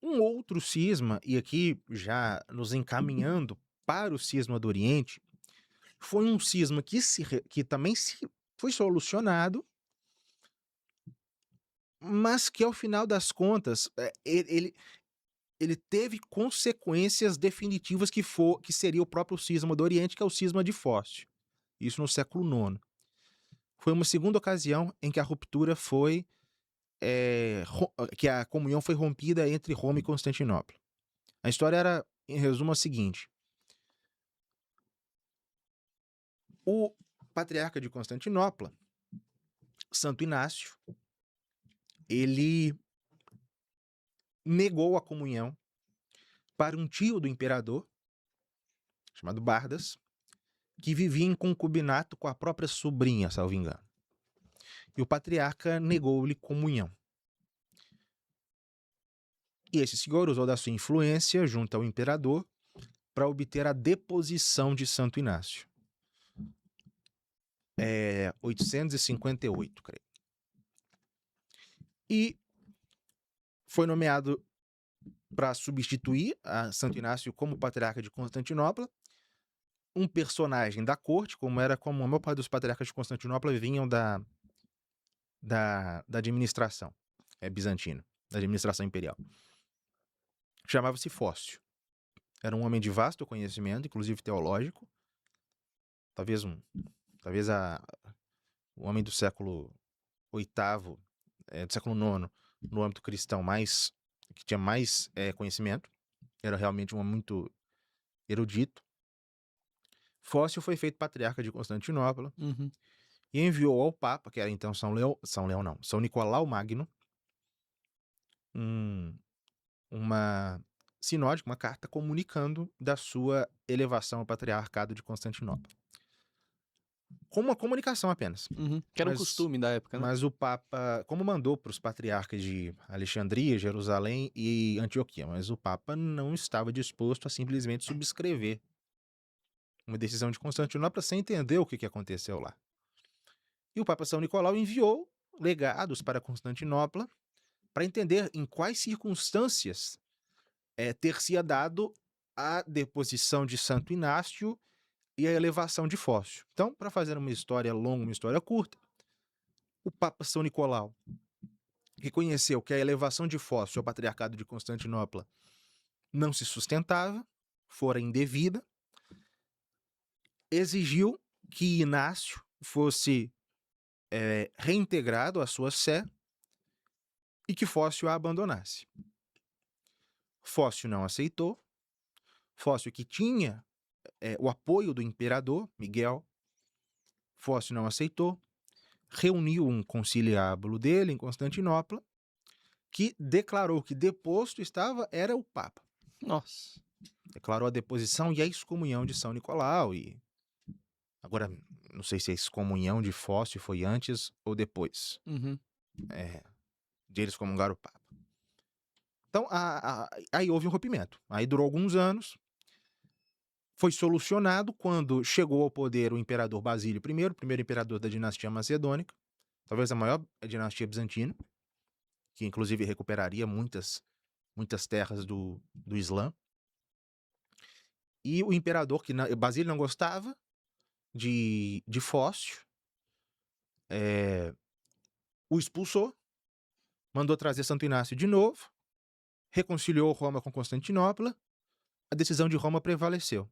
Um outro cisma, e aqui já nos encaminhando para o cisma do Oriente, foi um cisma que também foi solucionado, mas que ao final das contas, ele teve consequências definitivas que seria o próprio cisma do Oriente, que é o cisma de Fócio. Isso no século IX. Foi uma segunda ocasião em que a ruptura foi, que a comunhão foi rompida entre Roma e Constantinopla. A história era, em resumo, a seguinte: o patriarca de Constantinopla, Santo Inácio, ele negou a comunhão para um tio do imperador, chamado Bardas, que vivia em concubinato com a própria sobrinha, salvo engano. E o patriarca negou-lhe comunhão. E esse senhor usou da sua influência junto ao imperador para obter a deposição de Santo Inácio. 858, creio. E foi nomeado para substituir a Santo Inácio como patriarca de Constantinopla um personagem da corte, como a maior parte dos patriarcas de Constantinopla vinham da administração bizantina, da administração imperial. Chamava-se Fócio. Era um homem de vasto conhecimento, inclusive teológico. Talvez o homem do século VIII, do século IX, no âmbito cristão, que tinha mais conhecimento. Era realmente um homem muito erudito. Fócio foi feito patriarca de Constantinopla e enviou ao Papa, que era então São Nicolau Magno, uma sinódica, uma carta comunicando da sua elevação ao patriarcado de Constantinopla. Com uma comunicação apenas. Que era um costume da época, né? Mas o Papa, como mandou para os patriarcas de Alexandria, Jerusalém e Antioquia, mas o Papa não estava disposto a simplesmente subscrever uma decisão de Constantinopla sem entender o que aconteceu lá. E o Papa São Nicolau enviou legados para Constantinopla para entender em quais circunstâncias ter-se dado a deposição de Santo Inácio e a elevação de Fócio. Então, para fazer uma história longa, uma história curta, o Papa São Nicolau reconheceu que a elevação de Fócio ao patriarcado de Constantinopla não se sustentava, fora indevida, exigiu que Inácio fosse reintegrado à sua sé e que Fócio a abandonasse. Fócio não aceitou. Fócio, que tinha o apoio do imperador, Miguel, Fócio não aceitou. Reuniu um conciliábulo dele em Constantinopla, que declarou que deposto era o Papa. Nossa. Declarou a deposição e a excomunhão de São Nicolau. E agora, não sei se a excomunhão de Fócio foi antes ou depois de eles excomungar o Papa. Então, aí houve um rompimento. Aí durou alguns anos. Foi solucionado quando chegou ao poder o imperador Basílio I, o primeiro imperador da dinastia macedônica, talvez a maior dinastia bizantina, que inclusive recuperaria muitas terras do Islã. E o imperador, Basílio não gostava de Fócio, o expulsou, mandou trazer Santo Inácio de novo, reconciliou Roma com Constantinopla, a decisão de Roma prevaleceu.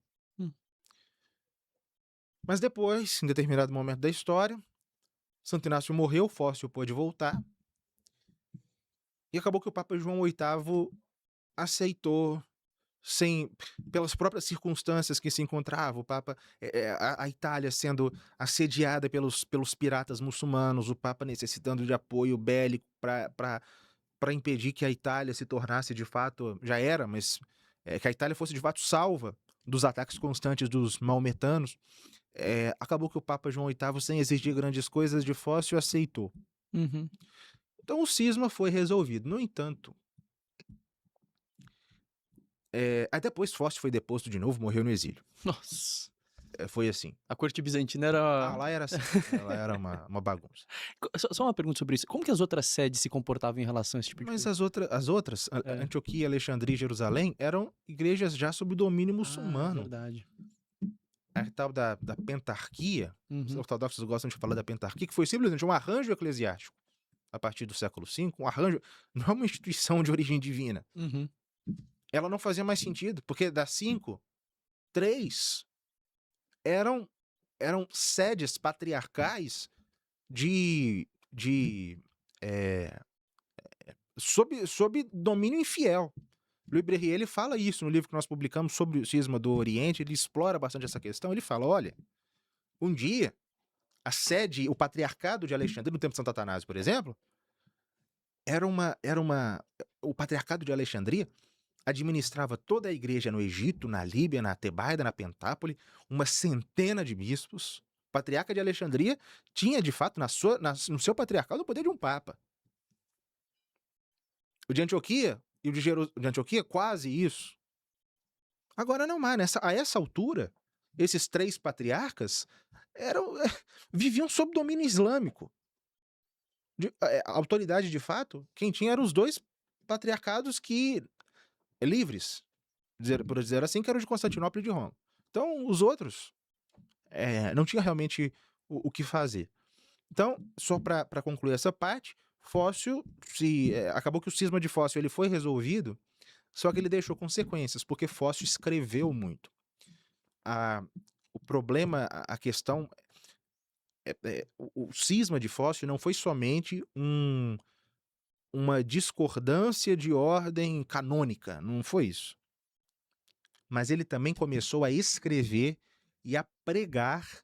Mas depois, em determinado momento da história, Santo Inácio morreu, Fócio pôde voltar, e acabou que o Papa João VIII aceitou, pelas próprias circunstâncias que se encontrava, o Papa, a Itália sendo assediada pelos piratas muçulmanos, o Papa necessitando de apoio bélico para impedir que a Itália se tornasse de fato, já era, mas que a Itália fosse de fato salva dos ataques constantes dos maometanos. Acabou que o Papa João VIII, sem exigir grandes coisas de Fócio, aceitou. Então o cisma foi resolvido. No entanto, aí depois Fócio foi deposto de novo, morreu no exílio. Nossa. foi assim. A corte bizantina Ah, era... lá era assim, ela era uma bagunça. Só uma pergunta sobre isso. Como que as outras sedes se comportavam em relação a esse tipo de Mas coisa? as outras, É. Antioquia, Alexandria e Jerusalém, eram igrejas já sob domínio muçulmano. Verdade. A tal da pentarquia, os Uhum. ortodoxos gostam de falar da pentarquia, que foi simplesmente um arranjo eclesiástico a partir do século V, um arranjo, não é uma instituição de origem divina. Uhum. Ela não fazia mais sentido, porque das 5, 3 eram sedes patriarcais de sob domínio infiel. Louis Brahier, ele fala isso no livro que nós publicamos sobre o cisma do Oriente, ele explora bastante essa questão, ele fala, olha, um dia, a sede, o patriarcado de Alexandria, no tempo de Santo Atanásio, por exemplo, o patriarcado de Alexandria administrava toda a igreja no Egito, na Líbia, na Tebaida, na Pentápole, uma centena de bispos. O patriarca de Alexandria tinha, de fato, no seu patriarcado, o poder de um papa. O de Antioquia e o de Antioquia, quase isso. Agora não mais, a essa altura, esses 3 patriarcas viviam sob domínio islâmico. A autoridade, de fato, quem tinha eram os 2 patriarcados livres, por dizer assim, que eram de Constantinopla e de Roma. Então, os outros não tinha realmente o que fazer. Então, só para concluir essa parte, Fócio, acabou que o cisma de Fócio ele foi resolvido, só que ele deixou consequências, porque Fócio escreveu muito. O problema, a questão, o cisma de Fócio não foi somente uma discordância de ordem canônica, não foi isso. Mas ele também começou a escrever e a pregar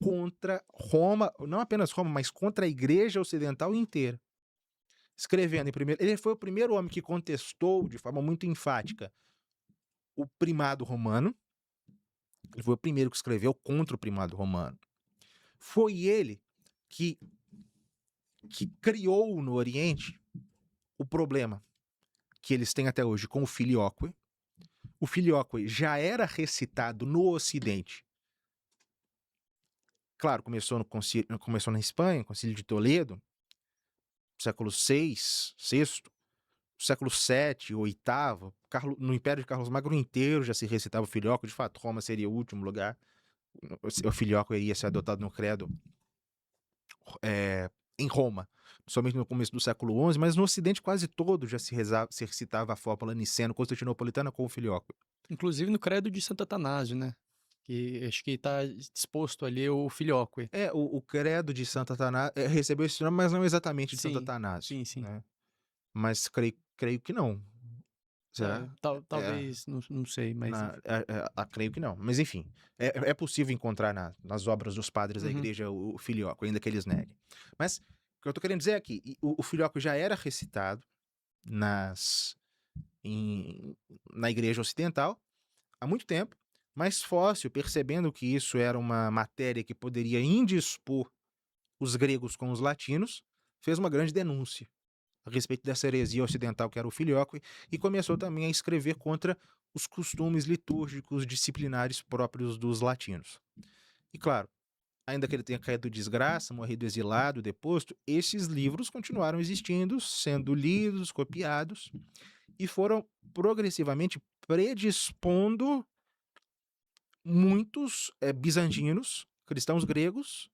contra Roma, não apenas Roma, mas contra a igreja ocidental inteira. Escrevendo ele foi o primeiro homem que contestou de forma muito enfática o primado romano. Ele foi o primeiro que escreveu contra o primado romano. Foi ele que criou no Oriente o problema que eles têm até hoje com o filioque. O filioque já era recitado no Ocidente. Claro, começou na Espanha, Concílio de Toledo, século VI, século VII, VIII, no Império de Carlos Magno inteiro já se recitava o filioque. De fato, Roma seria o último lugar. O filioque iria ser adotado no credo em Roma, somente no começo do século XI, mas no Ocidente quase todo já se recitava a fórmula niceno-constantinopolitana com o filioque. Inclusive no credo de Santo Atanásio, né? Que acho que está disposto ali o filioque. O credo de Santo Atanásio recebeu esse nome, mas não exatamente de Santo Atanásio. Sim. Né? Mas creio que não. Será? Talvez, não sei, mas... Creio que não. Mas enfim, é possível encontrar nas obras dos padres da igreja o filioque, ainda que eles neguem. Mas o que eu estou querendo dizer é que o filioque já era recitado na igreja ocidental há muito tempo, mas Fócio, percebendo que isso era uma matéria que poderia indispor os gregos com os latinos, fez uma grande denúncia a respeito dessa heresia ocidental que era o filioque e começou também a escrever contra os costumes litúrgicos disciplinares próprios dos latinos. E claro, ainda que ele tenha caído de desgraça, morrido exilado, deposto, esses livros continuaram existindo, sendo lidos, copiados e foram progressivamente predispondo muitos bizantinos, cristãos gregos,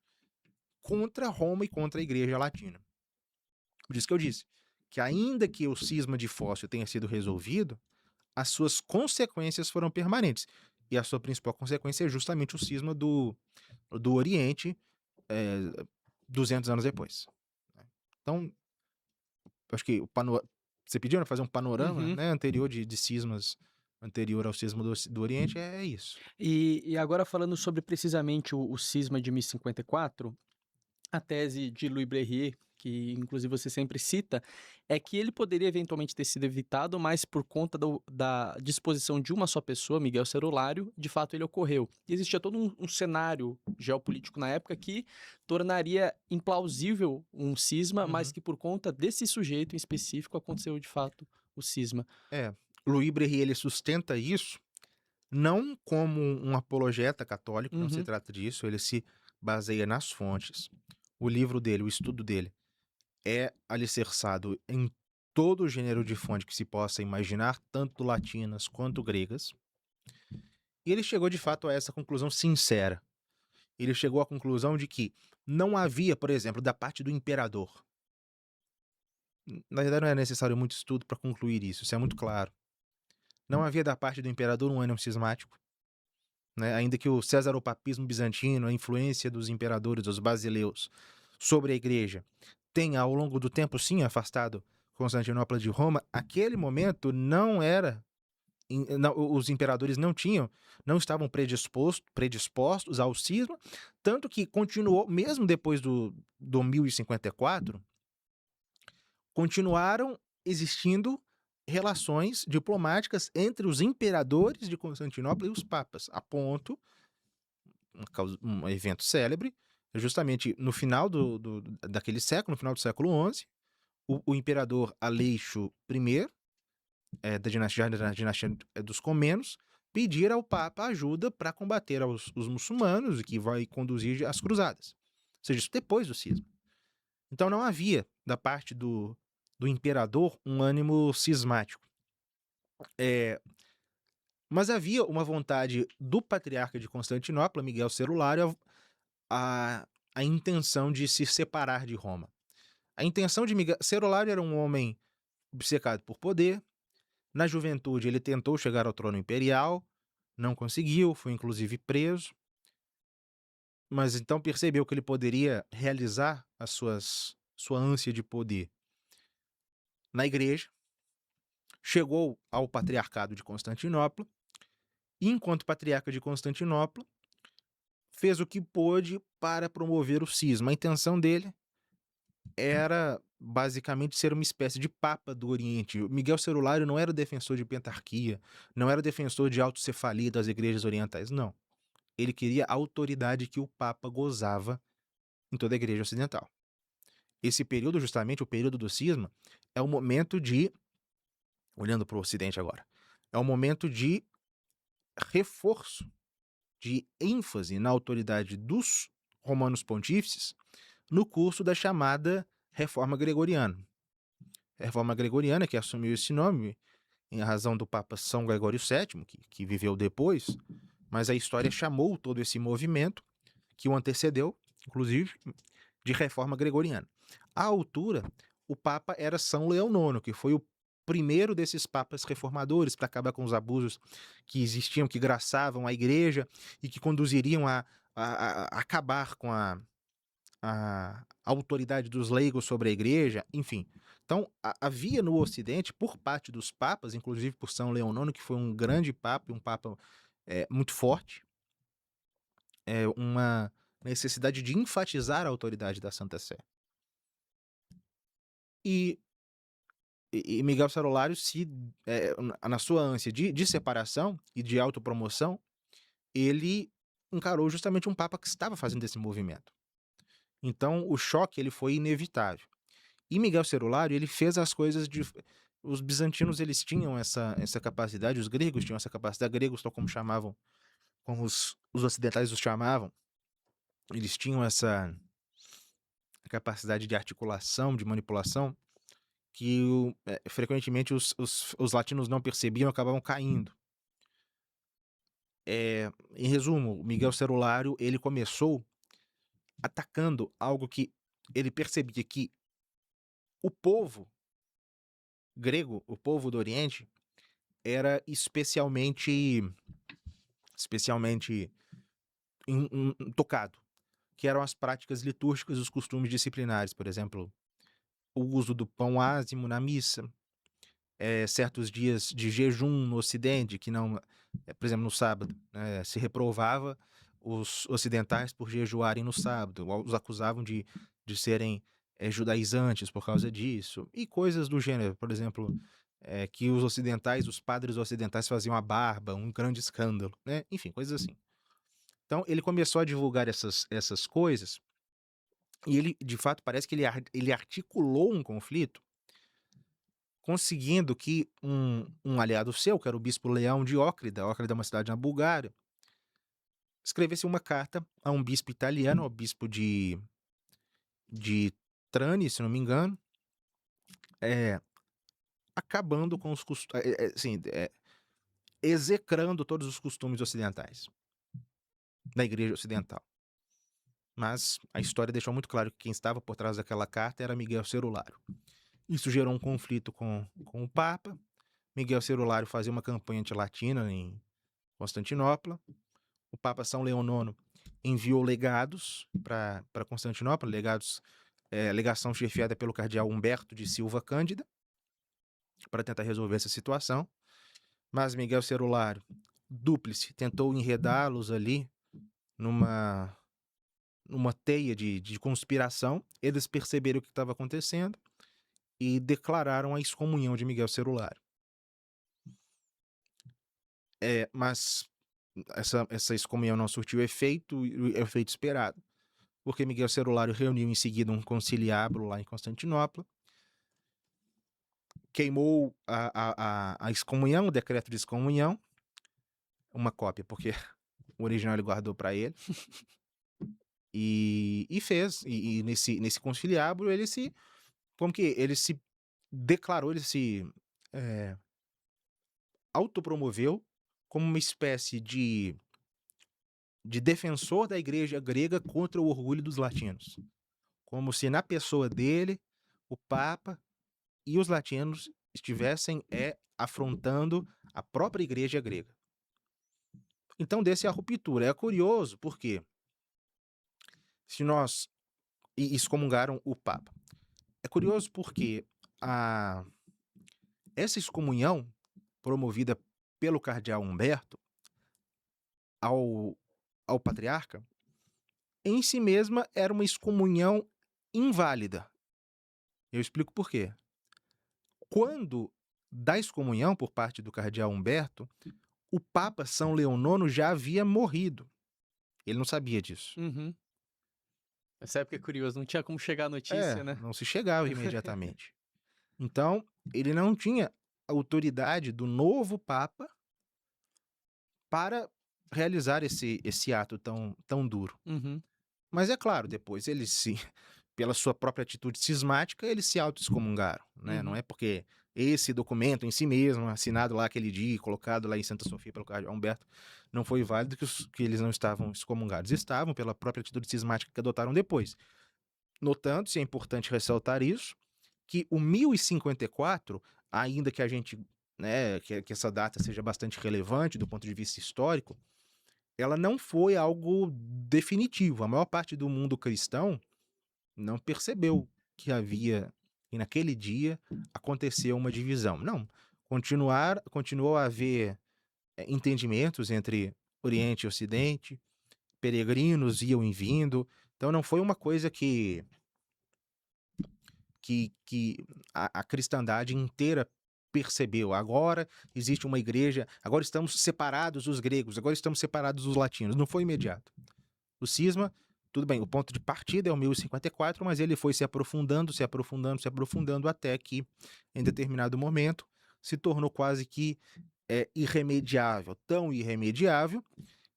contra Roma e contra a igreja latina. Por isso que eu disse que ainda que o cisma de Fócio tenha sido resolvido, as suas consequências foram permanentes. E a sua principal consequência é justamente o cisma do Oriente 200 anos depois. Então, acho que você pediu, né, fazer um panorama anterior de cismas anterior ao cisma do Oriente, é isso. E agora falando sobre precisamente o cisma de 1054, a tese de Louis Brahier, que inclusive você sempre cita, é que ele poderia eventualmente ter sido evitado, mas por conta da disposição de uma só pessoa, Miguel Cerulário, de fato ele ocorreu. E existia todo um cenário geopolítico na época que tornaria implausível um cisma, mas que por conta desse sujeito em específico aconteceu de fato o cisma. Louis Brahier, ele sustenta isso não como um apologeta católico, não se Uhum. trata disso, ele se baseia nas fontes. O livro dele, o estudo dele, é alicerçado em todo o gênero de fonte que se possa imaginar, tanto latinas quanto gregas, e ele chegou de fato a essa conclusão sincera. Ele chegou à conclusão de que não havia, por exemplo, da parte do imperador. Na verdade, não é necessário muito estudo para concluir isso, isso é muito claro. Não havia da parte do imperador um ânimo cismático, né? Ainda que o cesaropapismo bizantino, a influência dos imperadores, os basileus, sobre a igreja, tenha ao longo do tempo sim afastado Constantinopla de Roma, aquele momento não era. Os imperadores não estavam predispostos ao cisma, tanto que continuou, mesmo depois do 1054, continuaram existindo relações diplomáticas entre os imperadores de Constantinopla e os papas, a ponto, um evento célebre, justamente no final daquele século, no final do século XI, o imperador Aleixo I, da dinastia dos Comenos, pedir ao Papa ajuda para combater os muçulmanos, que vai conduzir as cruzadas. Ou seja, isso depois do cisma. Então não havia, da parte do imperador, um ânimo cismático. Mas havia uma vontade do patriarca de Constantinopla, Miguel Celulário, a intenção de se separar de Roma. A intenção de Miguel Celulário era um homem obcecado por poder. Na juventude, ele tentou chegar ao trono imperial, não conseguiu, foi inclusive preso, mas então percebeu que ele poderia realizar sua ânsia de poder na igreja, chegou ao patriarcado de Constantinopla, e enquanto patriarca de Constantinopla, fez o que pôde para promover o cisma. A intenção dele era basicamente ser uma espécie de papa do Oriente. O Miguel Celulário não era defensor de pentarquia, não era defensor de autocefalia das igrejas orientais, não. Ele queria a autoridade que o papa gozava em toda a igreja ocidental. Esse período, justamente o período do cisma, é o momento de, olhando para o ocidente agora, é o momento de reforço, de ênfase na autoridade dos romanos pontífices no curso da chamada Reforma Gregoriana. A Reforma Gregoriana, que assumiu esse nome em razão do Papa São Gregório VII, que viveu depois, mas a história chamou todo esse movimento, que o antecedeu, inclusive, de Reforma Gregoriana. À altura, o Papa era São Leão IX, que foi o primeiro desses papas reformadores para acabar com os abusos que existiam, que graçavam a igreja e que conduziriam a acabar com a autoridade dos leigos sobre a igreja, enfim. Então, havia no Ocidente, por parte dos papas, inclusive por São Leão IX, que foi um grande papa, um papa muito forte, uma necessidade de enfatizar a autoridade da Santa Sé. E Miguel Celulário, na sua ânsia de separação e de autopromoção, ele encarou justamente um papa que estava fazendo esse movimento. Então, o choque ele foi inevitável. E Miguel Celulário, ele fez as coisas de... Os bizantinos, eles tinham essa capacidade, os gregos tinham essa capacidade, gregos, tal como chamavam, como os ocidentais os chamavam, eles tinham essa capacidade de articulação, de manipulação, que frequentemente os latinos não percebiam e acabavam caindo. Em resumo, Miguel Celulário, ele começou atacando algo que ele percebia que o povo grego, o povo do Oriente, era especialmente tocado, que eram as práticas litúrgicas e os costumes disciplinares, por exemplo, o uso do pão ázimo na missa, certos dias de jejum no Ocidente, que não, por exemplo, no sábado, se reprovava os ocidentais por jejuarem no sábado, os acusavam de serem judaizantes por causa disso, e coisas do gênero, por exemplo, que os padres ocidentais faziam a barba, um grande escândalo, né? Enfim, coisas assim. Então ele começou a divulgar essas coisas, e ele, de fato, parece que ele articulou um conflito conseguindo que um aliado seu, que era o bispo Leão de Ócrida é uma cidade na Bulgária, escrevesse uma carta a um bispo italiano, ao bispo de Trani, se não me engano, acabando com os costumes, execrando todos os costumes ocidentais, da igreja ocidental. Mas a história deixou muito claro que quem estava por trás daquela carta era Miguel Cerulário. Isso gerou um conflito com o Papa. Miguel Cerulário fazia uma campanha antilatina em Constantinopla. O Papa São Leão IX enviou legados para Constantinopla, legação chefiada pelo cardeal Humberto de Silva Cândida, para tentar resolver essa situação. Mas Miguel Cerulário, dúplice, tentou enredá-los ali numa teia de conspiração. Eles perceberam o que estava acontecendo e declararam a excomunhão de Miguel Cerulário. Mas essa excomunhão não surtiu o efeito esperado, porque Miguel Cerulário reuniu em seguida um conciliábulo lá em Constantinopla, queimou a excomunhão, o decreto de excomunhão, uma cópia, porque o original ele guardou para ele, e fez, e nesse conciliábulo ele se declarou, ele se autopromoveu como uma espécie de defensor da igreja grega contra o orgulho dos latinos. Como se na pessoa dele, o Papa e os latinos estivessem afrontando a própria igreja grega. Então, desse a ruptura. É curioso porque se nós excomungaram o Papa. É curioso porque essa excomunhão promovida pelo cardeal Humberto ao patriarca, em si mesma era uma excomunhão inválida. Eu explico por quê. Quando da excomunhão por parte do cardeal Humberto, o Papa São Leão IX já havia morrido. Ele não sabia disso. Uhum. Essa época é curioso, não tinha como chegar a notícia, né? Não se chegava imediatamente. Então, ele não tinha autoridade do novo Papa para realizar esse ato tão duro. Uhum. Mas é claro, depois pela sua própria atitude cismática, eles se auto-excomungaram, né? Uhum. Não é porque esse documento em si mesmo, assinado lá aquele dia e colocado lá em Santa Sofia pelo cardeal Humberto, não foi válido que eles não estavam excomungados. Estavam pela própria atitude cismática que adotaram depois. Notando-se, é importante ressaltar isso, que o 1054, ainda que a gente, né, que essa data seja bastante relevante do ponto de vista histórico, ela não foi algo definitivo. A maior parte do mundo cristão não percebeu que naquele dia aconteceu uma divisão. Não, continuou a haver entendimentos entre Oriente e Ocidente, peregrinos iam e vindo. Então não foi uma coisa que a cristandade inteira percebeu. Agora existe uma igreja, agora estamos separados dos gregos, agora estamos separados dos latinos. Não foi imediato. O cisma, tudo bem, o ponto de partida é o 1054, mas ele foi se aprofundando, até que, em determinado momento, se tornou quase que irremediável. Tão irremediável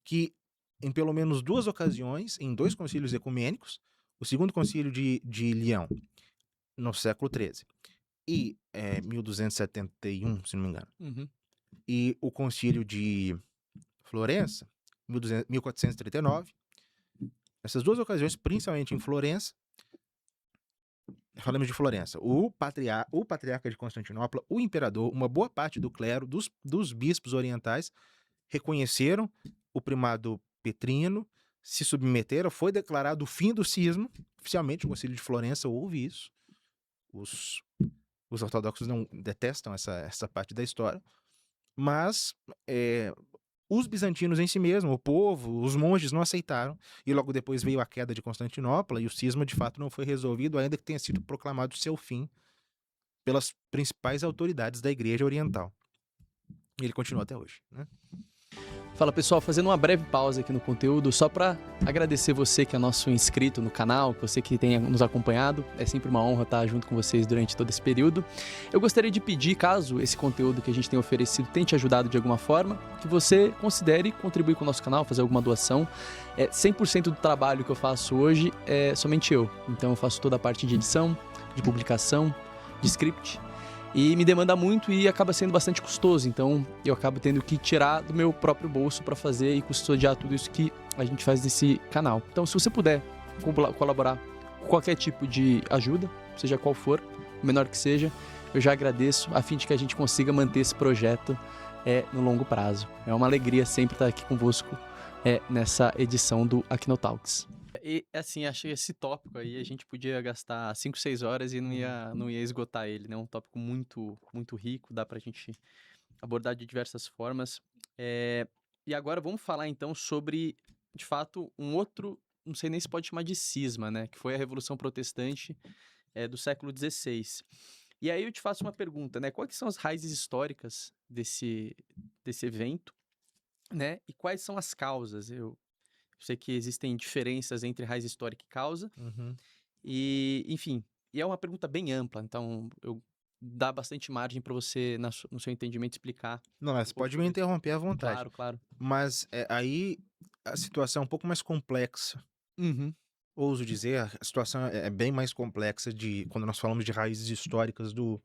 que, em pelo menos 2 ocasiões, em 2 concílios ecumênicos, o segundo concílio de Leão, no século XIII, e 1271, se não me engano, Uhum. e o concílio de Florença, 1439, essas 2 ocasiões, principalmente em Florença, falamos de Florença, o patriarca de Constantinopla, o imperador, uma boa parte do clero, dos bispos orientais, reconheceram o primado petrino, se submeteram, foi declarado o fim do cisma, oficialmente o concílio de Florença houve isso. Os ortodoxos não detestam essa parte da história, mas os bizantinos em si mesmo, o povo, os monges não aceitaram, e logo depois veio a queda de Constantinopla, e o cisma de fato não foi resolvido, ainda que tenha sido proclamado seu fim pelas principais autoridades da Igreja Oriental. E ele continua até hoje, né? Fala pessoal, fazendo uma breve pausa aqui no conteúdo, só para agradecer você que é nosso inscrito no canal, você que tem nos acompanhado, é sempre uma honra estar junto com vocês durante todo esse período. Eu gostaria de pedir, caso esse conteúdo que a gente tem oferecido tenha te ajudado de alguma forma, que você considere contribuir com o nosso canal, fazer alguma doação. 100% do trabalho que eu faço hoje é somente eu, então eu faço toda a parte de edição, de publicação, de script. E me demanda muito e acaba sendo bastante custoso, então eu acabo tendo que tirar do meu próprio bolso para fazer e custodiar tudo isso que a gente faz nesse canal. Então, se você puder colaborar com qualquer tipo de ajuda, seja qual for, o menor que seja, eu já agradeço, a fim de que a gente consiga manter esse projeto no longo prazo. É uma alegria sempre estar aqui convosco nessa edição do Aquinotalks. E assim, acho que esse tópico aí a gente podia gastar 5, 6 horas e não ia esgotar ele, né? Um tópico muito, muito rico, dá pra gente abordar de diversas formas. E agora vamos falar então sobre, de fato, um outro, não sei nem se pode chamar de cisma, né? Que foi a Revolução Protestante do século XVI. E aí eu te faço uma pergunta, né? Quais são as raízes históricas desse evento, né? E quais são as causas? Eu sei que existem diferenças entre raiz histórica e causa. Uhum. E, enfim, é uma pergunta bem ampla, então eu dá bastante margem para você, no seu entendimento, explicar. Não, mas pode me interromper à vontade. Claro, claro. Mas aí a situação é um pouco mais complexa. Uhum, Ouso dizer, a situação é bem mais complexa quando nós falamos de raízes históricas do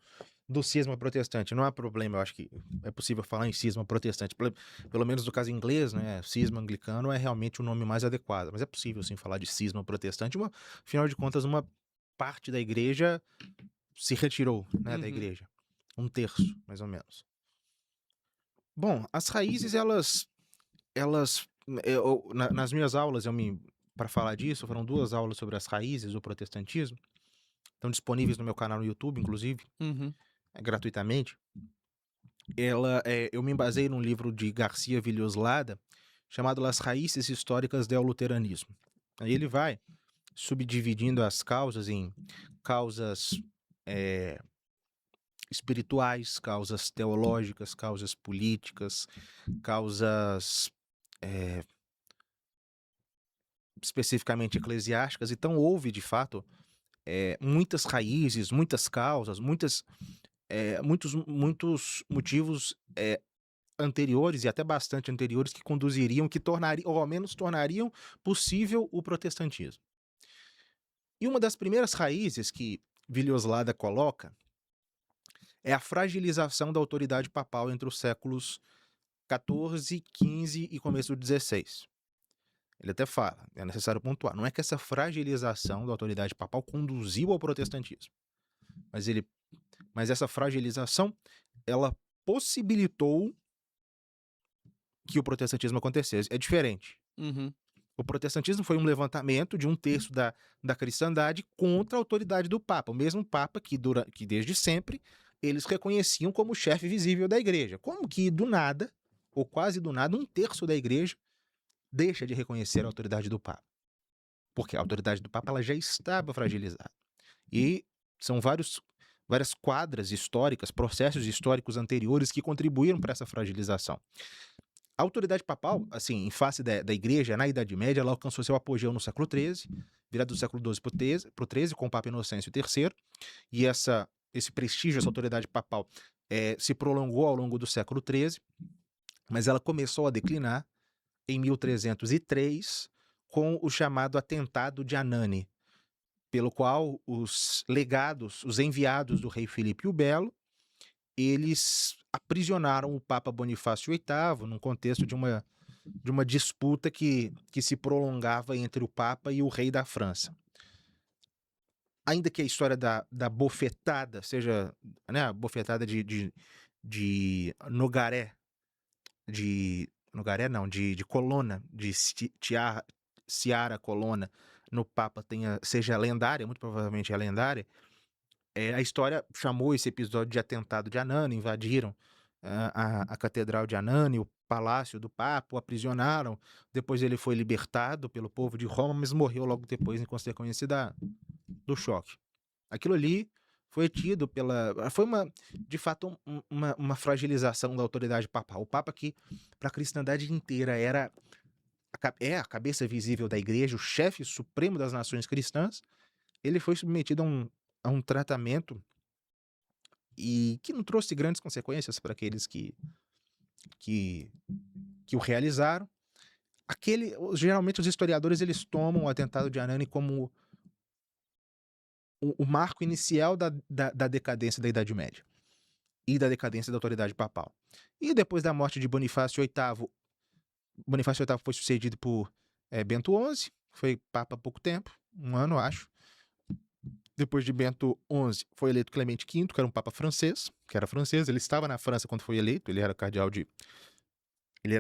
cisma protestante. Não há problema, eu acho que é possível falar em cisma protestante. Pelo menos no caso inglês, né? Cisma anglicano é realmente o nome mais adequado. Mas é possível, sim, falar de cisma protestante. Afinal de contas, uma parte da igreja se retirou, né, da uhum, igreja. 1/3, mais ou menos. Bom, as raízes, nas minhas aulas, para falar disso, foram 2 aulas sobre as raízes do protestantismo. Estão disponíveis no meu canal no YouTube, inclusive, uhum, gratuitamente. Eu me embasei num livro de Garcia Villoslada, chamado Las Raíces Históricas del Luteranismo. Aí ele vai subdividindo as causas em causas espirituais, causas teológicas, causas políticas, causas especificamente eclesiásticas. Então houve, de fato, muitas raízes, muitas causas, muitos motivos anteriores e até bastante anteriores que conduziriam, que tornariam, ou ao menos tornariam possível o protestantismo. E uma das primeiras raízes que Villoslada coloca é a fragilização da autoridade papal entre os séculos XIV, XV e começo do XVI. Ele até fala, é necessário pontuar, não é que essa fragilização da autoridade papal conduziu ao protestantismo, mas essa fragilização, ela possibilitou que o protestantismo acontecesse. É diferente. uhum, O protestantismo foi um levantamento de 1/3 da cristandade contra a autoridade do Papa. O mesmo Papa que desde sempre eles reconheciam como o chefe visível da igreja. Como que do nada, ou quase do nada, 1/3 da igreja deixa de reconhecer a autoridade do Papa. Porque a autoridade do Papa ela já estava fragilizada. E são várias quadras históricas, processos históricos anteriores que contribuíram para essa fragilização. A autoridade papal, assim, em face da igreja, na Idade Média, ela alcançou seu apogeu no século XIII, virado do século XII para o XIII, com o Papa Inocêncio III, e esse prestígio, essa autoridade papal, se prolongou ao longo do século XIII, mas ela começou a declinar em 1303, com o chamado Atentado de Anane, pelo qual os enviados do rei Filipe o Belo, eles aprisionaram o Papa Bonifácio VIII num contexto de uma disputa que se prolongava entre o Papa e o rei da França. Ainda que a história da bofetada seja, né, a bofetada de Nogaré, de Colonna, de Ciara Colonna no Papa seja lendária, muito provavelmente é lendária. A história chamou esse episódio de atentado de Anane, invadiram a catedral de Anane, o palácio do Papa, o aprisionaram, depois ele foi libertado pelo povo de Roma, mas morreu logo depois em consequência do choque. Aquilo ali foi tido pela... Foi de fato, uma fragilização da autoridade papal. O Papa que, para a cristandade inteira, é a cabeça visível da igreja, o chefe supremo das nações cristãs, ele foi submetido a um tratamento e que não trouxe grandes consequências para aqueles que, que o realizaram. Geralmente os historiadores eles tomam o atentado de Anani como o marco inicial da decadência da Idade Média e da decadência da autoridade papal. E depois da morte de Bonifácio VIII, Bonifácio VIII foi sucedido por Bento XI, foi papa há pouco tempo, um ano, acho. Depois de Bento XI, foi eleito Clemente V, que era um papa francês, ele estava na França quando foi eleito, ele era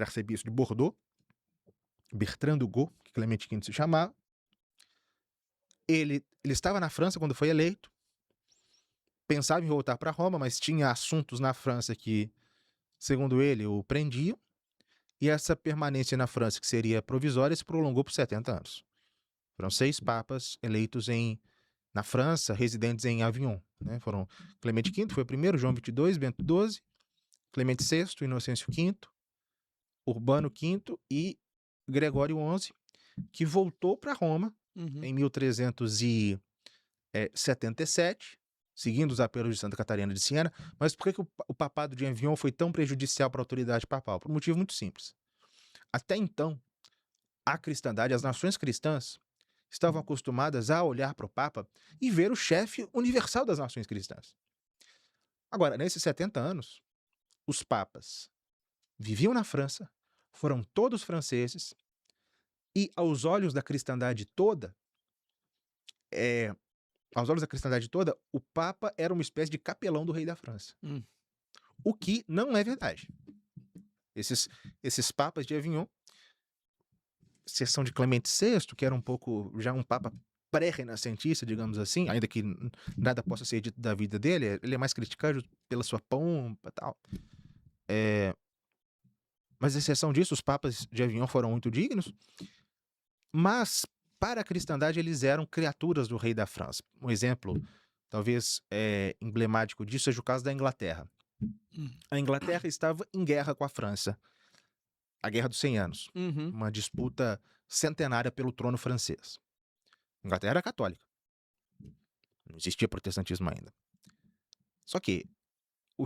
arcebispo de Bordeaux, Bertrand de Gaulle, que Clemente V se chamava. Ele estava na França quando foi eleito, pensava em voltar para Roma, mas tinha assuntos na França que, segundo ele, o prendiam, e essa permanência na França, que seria provisória, se prolongou por 70 anos. Foram 6 papas eleitos na França, residentes em Avignon. Né? Foram Clemente V, foi o primeiro, João XXII, Bento XII, Clemente VI, Inocêncio V, Urbano V e Gregório XI, que voltou para Roma em 1377, seguindo os apelos de Santa Catarina de Siena. Mas por que o papado de Avignon foi tão prejudicial para a autoridade papal? Por um motivo muito simples. Até então, a cristandade, as nações cristãs, estavam acostumadas a olhar para o Papa e ver o chefe universal das nações cristãs. Agora, nesses 70 anos, os papas viviam na França, foram todos franceses, e aos olhos da cristandade toda, o Papa era uma espécie de capelão do rei da França. O que não é verdade. Esses papas de Avignon, exceção de Clemente VI, que era um pouco já um papa pré-renascentista, digamos assim, ainda que nada possa ser dito da vida dele, ele é mais criticado pela sua pompa e tal. Mas, exceção disso, os papas de Avignon foram muito dignos, mas para a cristandade eles eram criaturas do rei da França. Um exemplo, talvez emblemático disso, seja o caso da Inglaterra. A Inglaterra estava em guerra com a França, a Guerra dos 100 Anos, uma disputa centenária pelo trono francês. A Inglaterra era católica, não existia protestantismo ainda. Só que o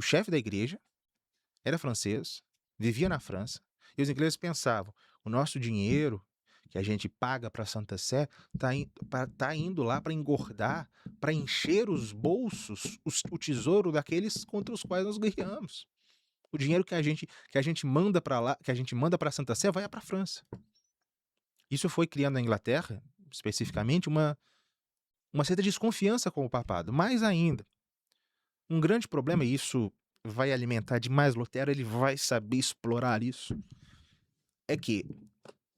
chefe da igreja era francês, vivia na França, e os ingleses pensavam: o nosso dinheiro que a gente paga para a Santa Sé tá indo lá para engordar, para encher os bolsos, o tesouro daqueles contra os quais nós guerreamos. O dinheiro que a gente manda para lá, que a gente manda para a Santa Sé, vai para a França. Isso foi criando na Inglaterra, especificamente, uma certa desconfiança com o papado. Mais ainda, um grande problema, e isso vai alimentar demais Lutero, ele vai saber explorar isso, é que,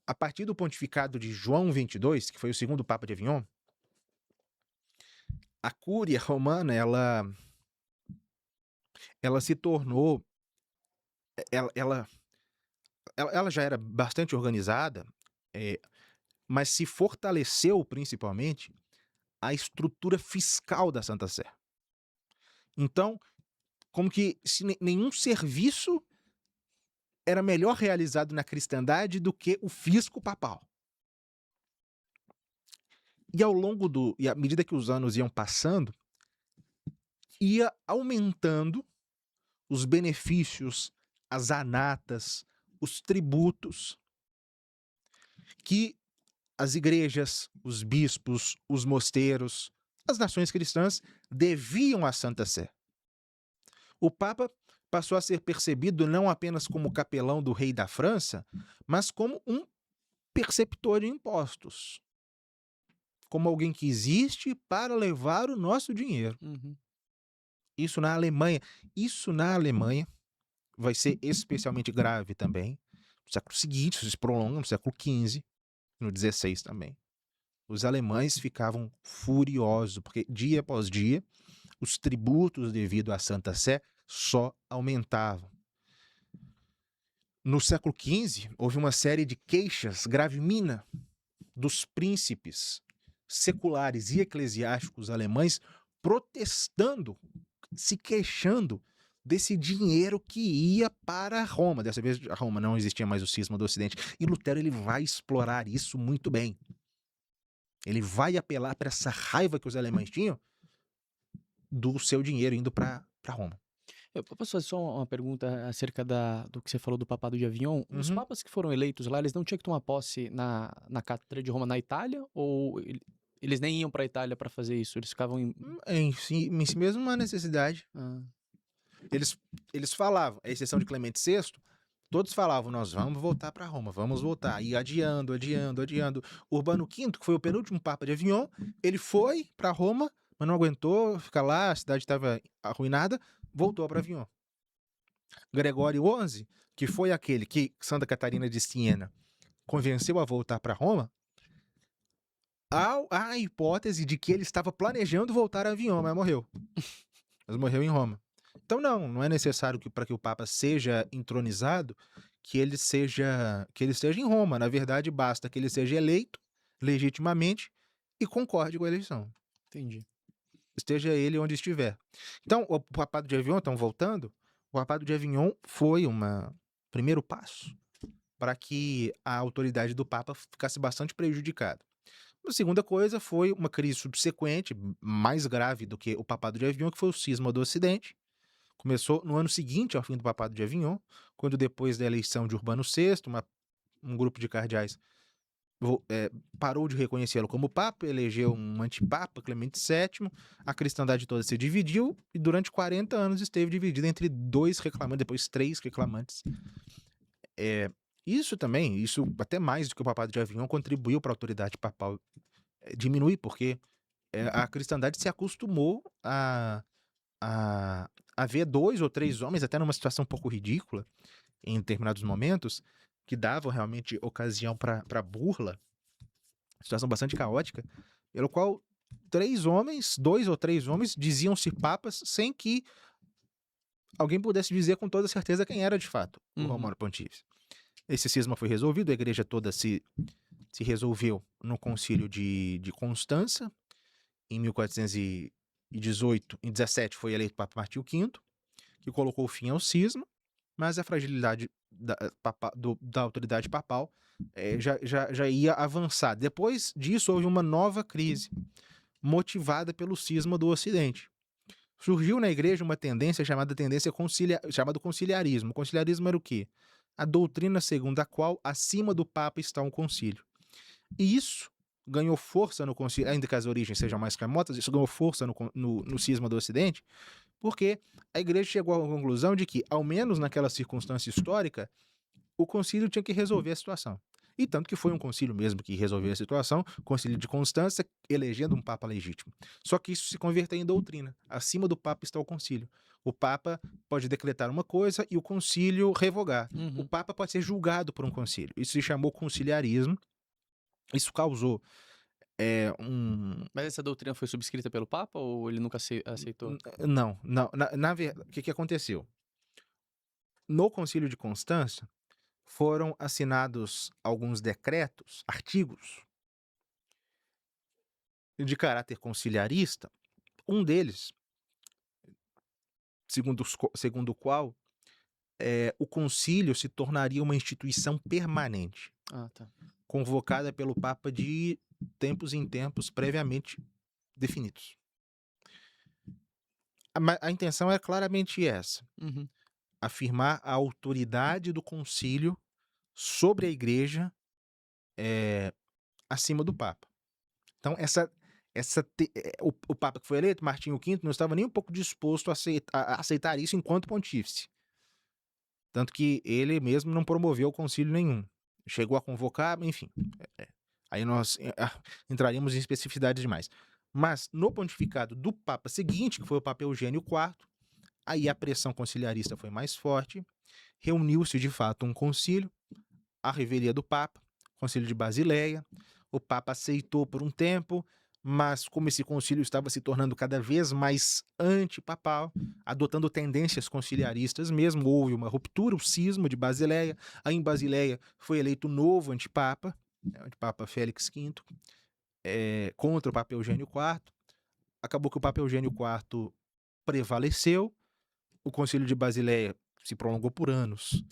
a partir do pontificado de João XXII, que foi o segundo Papa de Avignon, a Cúria Romana, ela se tornou... Ela já era bastante organizada, mas se fortaleceu, principalmente, a estrutura fiscal da Santa Sé. Então, como que se nenhum serviço era melhor realizado na cristandade do que o fisco papal. E e à medida que os anos iam passando, ia aumentando os benefícios, as anatas, os tributos que as igrejas, os bispos, os mosteiros, as nações cristãs deviam à Santa Sé. O Papa passou a ser percebido não apenas como capelão do rei da França, mas como um perceptor de impostos. Como alguém que existe para levar o nosso dinheiro. Isso na Alemanha vai ser especialmente grave também. No século seguinte, isso se prolonga no século XV, no XVI também. Os alemães ficavam furiosos, porque dia após dia, os tributos devido à Santa Sé só aumentavam. No século XV, houve uma série de queixas gravimina dos príncipes seculares e eclesiásticos alemães protestando, se queixando desse dinheiro que ia para Roma. Dessa vez, a Roma não existia mais o cisma do Ocidente. E Lutero ele vai explorar isso muito bem. Ele vai apelar para essa raiva que os alemães tinham do seu dinheiro indo para Roma. Eu posso fazer só uma pergunta acerca do que você falou do papado de Avignon? Os Uhum. papas que foram eleitos lá, eles não tinham que tomar posse na Cátedra de Roma na Itália? Ou eles nem iam para a Itália para fazer isso? Eles ficavam em... Em si mesmo uma necessidade. Ah, Eles falavam, à exceção de Clemente VI, todos falavam, nós vamos voltar para Roma, vamos voltar. E adiando. Urbano V, que foi o penúltimo papa de Avignon, ele foi para Roma, mas não aguentou ficar lá, a cidade estava arruinada, voltou para Avignon. Gregório XI, que foi aquele que Santa Catarina de Siena convenceu a voltar para Roma, há a hipótese de que ele estava planejando voltar a Avignon, mas morreu. Mas morreu em Roma. Então não é necessário que para que o Papa seja entronizado, que ele esteja em Roma. Na verdade, basta que ele seja eleito legitimamente e concorde com a eleição. entendi. Esteja ele onde estiver. Então, o Papado de Avignon, então voltando, o Papado de Avignon foi um primeiro passo para que a autoridade do Papa ficasse bastante prejudicada. A segunda coisa foi uma crise subsequente, mais grave do que o Papado de Avignon, que foi o cisma do Ocidente. Começou no ano seguinte ao fim do Papado de Avignon, quando depois da eleição de Urbano VI, um grupo de cardeais parou de reconhecê-lo como Papa, elegeu um antipapa, Clemente VII, a cristandade toda se dividiu e durante 40 anos esteve dividida entre 2 reclamantes, depois 3 reclamantes. Isso até mais do que o Papado de Avignon, contribuiu para a autoridade papal diminuir, porque a cristandade se acostumou a ver 2 ou 3 homens, até numa situação um pouco ridícula, em determinados momentos, que davam realmente ocasião para burla, situação bastante caótica, pelo qual 2 ou 3 homens diziam-se papas sem que alguém pudesse dizer com toda certeza quem era de fato o Romano Pontífice. Esse cisma foi resolvido, a igreja toda se resolveu no concílio de Constança, em 1418, em 17 foi eleito Papa Martim V, que colocou fim ao cisma, mas a fragilidade da autoridade papal já ia avançar. Depois disso, houve uma nova crise, motivada pelo cisma do Ocidente. Surgiu na igreja uma tendência chamada conciliarismo. O conciliarismo era o quê? A doutrina segundo a qual acima do Papa está um concílio. E isso ganhou força no concílio, ainda que as origens sejam mais remotas, isso ganhou força no cisma do Ocidente, porque a igreja chegou à conclusão de que, ao menos naquela circunstância histórica, o concílio tinha que resolver a situação. E tanto que foi um concílio mesmo que resolveu a situação, o concílio de Constança, elegendo um papa legítimo. Só que isso se converteu em doutrina. Acima do papa está o concílio. O papa pode decretar uma coisa e o concílio revogar. O papa pode ser julgado por um concílio. Isso se chamou conciliarismo. Isso causou Mas essa doutrina foi subscrita pelo Papa ou ele nunca aceitou? Não. Na verdade, o que aconteceu? No concílio de Constança, foram assinados alguns decretos, artigos, de caráter conciliarista. Um deles, segundo o qual o concílio se tornaria uma instituição permanente, convocada pelo Papa de tempos em tempos previamente definidos. A intenção é claramente essa: afirmar a autoridade do concílio sobre a igreja acima do Papa. Então, o Papa que foi eleito, Martinho V, não estava nem um pouco disposto a aceitar isso enquanto pontífice. Tanto que ele mesmo não promoveu concílio nenhum. Chegou a convocar, enfim. Aí nós entraríamos em especificidades demais. Mas no pontificado do Papa seguinte, que foi o Papa Eugênio IV, aí a pressão conciliarista foi mais forte, reuniu-se de fato um concílio, a revelia do Papa, concílio de Basileia. O Papa aceitou por um tempo, mas como esse concílio estava se tornando cada vez mais antipapal, adotando tendências conciliaristas mesmo, houve uma ruptura, o cisma de Basileia. Aí em Basileia foi eleito o novo antipapa, o antipapa Félix V, contra o Papa Eugênio IV. Acabou que o Papa Eugênio IV prevaleceu, o Concílio de Basileia se prolongou por anos,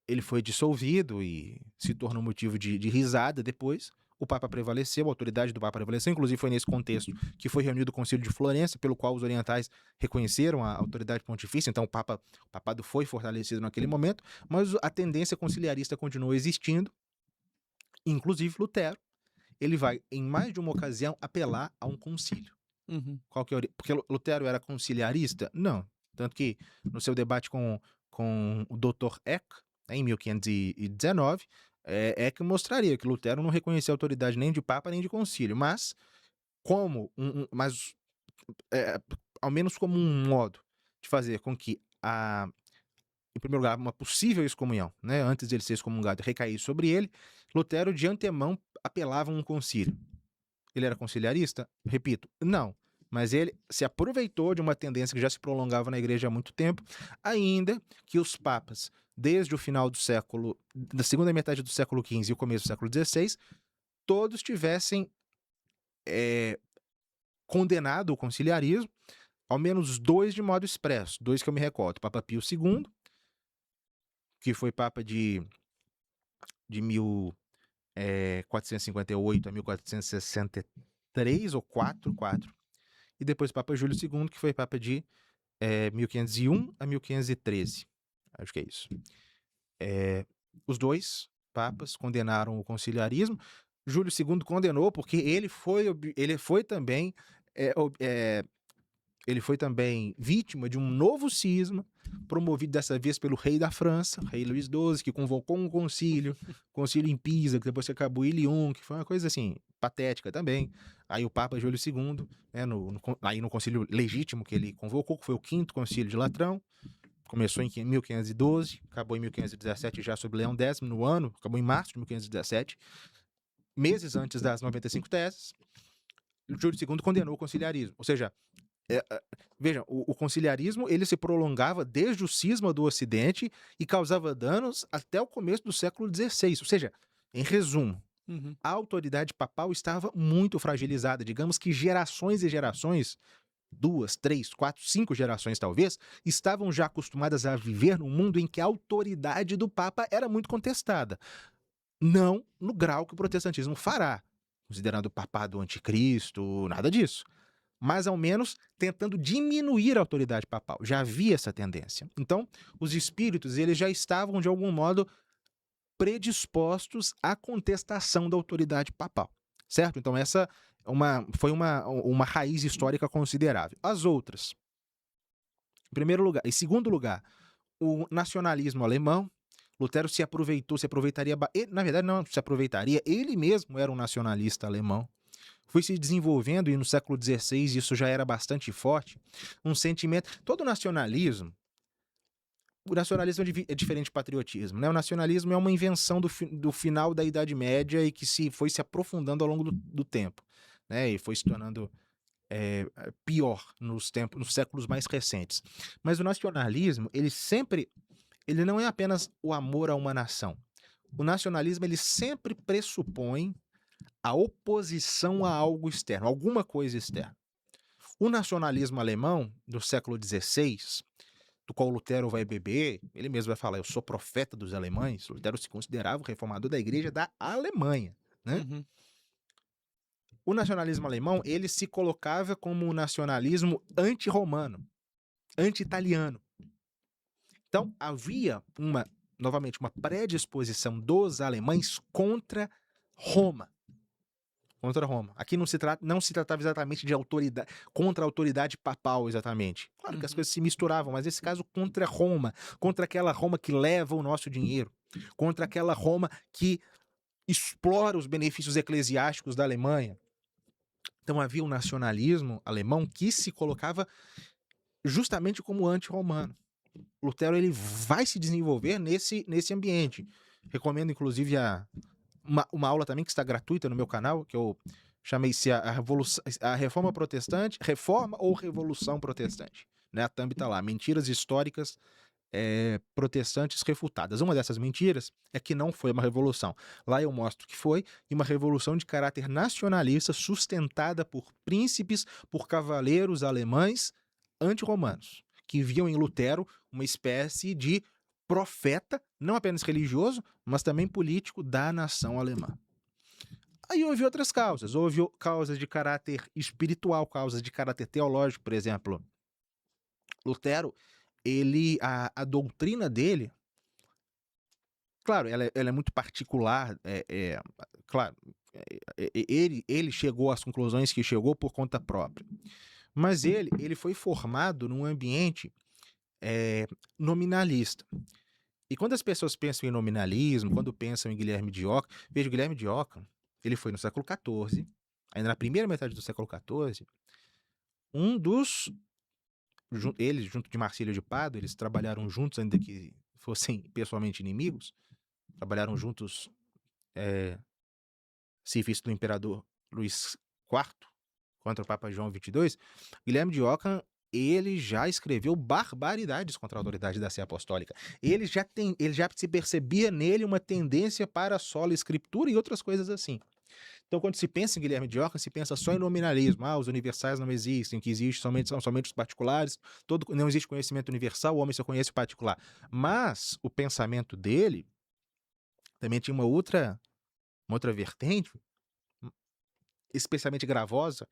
ele foi dissolvido e se tornou motivo de risada depois. O Papa prevaleceu, a autoridade do Papa prevaleceu, inclusive foi nesse contexto que foi reunido o Concílio de Florença, pelo qual os orientais reconheceram a autoridade pontifícia, então o papado foi fortalecido naquele momento, mas a tendência conciliarista continuou existindo, inclusive Lutero. Ele vai, em mais de uma ocasião, apelar a um concílio. Uhum. Qual que é porque Lutero era conciliarista? Não. Tanto que no seu debate com o Dr. Eck, em 1519, Eck mostraria que Lutero não reconhecia autoridade nem de papa nem de concílio, mas ao menos como um modo de fazer com que em primeiro lugar, uma possível excomunhão, né, antes de ele ser excomungado, recair sobre ele, Lutero de antemão apelava a um concílio. Ele era conciliarista? Repito, não. Mas ele se aproveitou de uma tendência que já se prolongava na igreja há muito tempo, ainda que os papas, desde o final da segunda metade do século XV e o começo do século XVI, todos tivessem condenado o conciliarismo, ao menos dois de modo expresso, dois que eu me recordo, Papa Pio II, que foi papa de 1458 a 1463, ou 4, e depois Papa Júlio II, que foi papa de 1501 a 1513. Acho que é isso. Os dois papas condenaram o conciliarismo. Júlio II condenou porque ele foi também vítima de um novo cisma, promovido dessa vez pelo rei da França, rei Luís XII, que convocou um concílio em Pisa, que depois acabou em Lyon, que foi uma coisa assim, patética também. Aí o Papa Júlio II, né, aí no concílio legítimo que ele convocou, que foi o quinto concílio de Latrão, começou em 1512, acabou em 1517 já sob Leão X, acabou em março de 1517, meses antes das 95 teses. Júlio II condenou o conciliarismo, ou seja, vejam, o conciliarismo ele se prolongava desde o cisma do Ocidente e causava danos até o começo do século XVI. Ou seja, em resumo, a autoridade papal estava muito fragilizada. Digamos que gerações e gerações, 2, 3, 4, 5 gerações talvez, estavam já acostumadas a viver num mundo em que a autoridade do Papa era muito contestada. Não no grau que o protestantismo fará, considerando o papado anticristo, nada disso. Mas ao menos tentando diminuir a autoridade papal. Já havia essa tendência. Então, os espíritos eles já estavam, de algum modo, predispostos à contestação da autoridade papal. Certo? Então, essa foi uma raiz histórica considerável. As outras. Em segundo lugar, o nacionalismo alemão. Lutero se aproveitaria... Na verdade, não se aproveitaria. Ele mesmo era um nacionalista alemão. Foi se desenvolvendo, e no século XVI isso já era bastante forte, um sentimento... O nacionalismo é diferente do patriotismo, né? O nacionalismo é uma invenção do final da Idade Média e que foi se aprofundando ao longo do tempo, né? E foi se tornando pior nos séculos mais recentes. Mas o nacionalismo, ele não é apenas o amor a uma nação. O nacionalismo, ele sempre pressupõe a oposição a algo externo, alguma coisa externa. O nacionalismo alemão do século XVI, do qual Lutero vai beber, ele mesmo vai falar, eu sou profeta dos alemães. Lutero se considerava o reformador da igreja da Alemanha, né? O nacionalismo alemão, ele se colocava como um nacionalismo anti-romano, anti-italiano. Então, havia novamente, uma predisposição dos alemães contra Roma. Aqui não se tratava exatamente de autoridade, contra a autoridade papal, exatamente. Claro que as coisas se misturavam, mas nesse caso contra Roma, contra aquela Roma que leva o nosso dinheiro, contra aquela Roma que explora os benefícios eclesiásticos da Alemanha. Então havia um nacionalismo alemão que se colocava justamente como anti-romano. Lutero ele vai se desenvolver nesse ambiente. Recomendo, inclusive, uma aula também que está gratuita no meu canal, que eu chamei-se a Reforma Protestante, Reforma ou Revolução Protestante. Né? A thumb está lá, Mentiras Históricas protestantes refutadas. Uma dessas mentiras é que não foi uma revolução. Lá eu mostro que foi uma revolução de caráter nacionalista sustentada por príncipes, por cavaleiros alemães anti-romanos, que viam em Lutero uma espécie de profeta, não apenas religioso, mas também político da nação alemã. Aí houve outras causas. Houve causas de caráter espiritual, causas de caráter teológico, por exemplo. Lutero, a doutrina dele, claro, ela é muito particular, claro, ele chegou às conclusões que chegou por conta própria, mas ele foi formado num ambiente nominalista. E quando as pessoas pensam em nominalismo, quando pensam em Guilherme de Ockham, veja, o Guilherme de Ockham, ele foi no século XIV, ainda na primeira metade do século XIV, ele, junto de Marcílio de Pádua, eles trabalharam juntos, ainda que fossem pessoalmente inimigos, trabalharam juntos, serviço do imperador Luís IV contra o Papa João XXII. Guilherme de Ockham, ele já escreveu barbaridades contra a autoridade da Sé Apostólica. Ele já se percebia nele uma tendência para a sola escritura e outras coisas assim. Então, quando se pensa em Guilherme de Ockham, se pensa só em nominalismo. Os universais não existem, o que existe são somente os particulares, não existe conhecimento universal, o homem só conhece o particular. Mas o pensamento dele também tinha uma outra vertente, especialmente gravosa,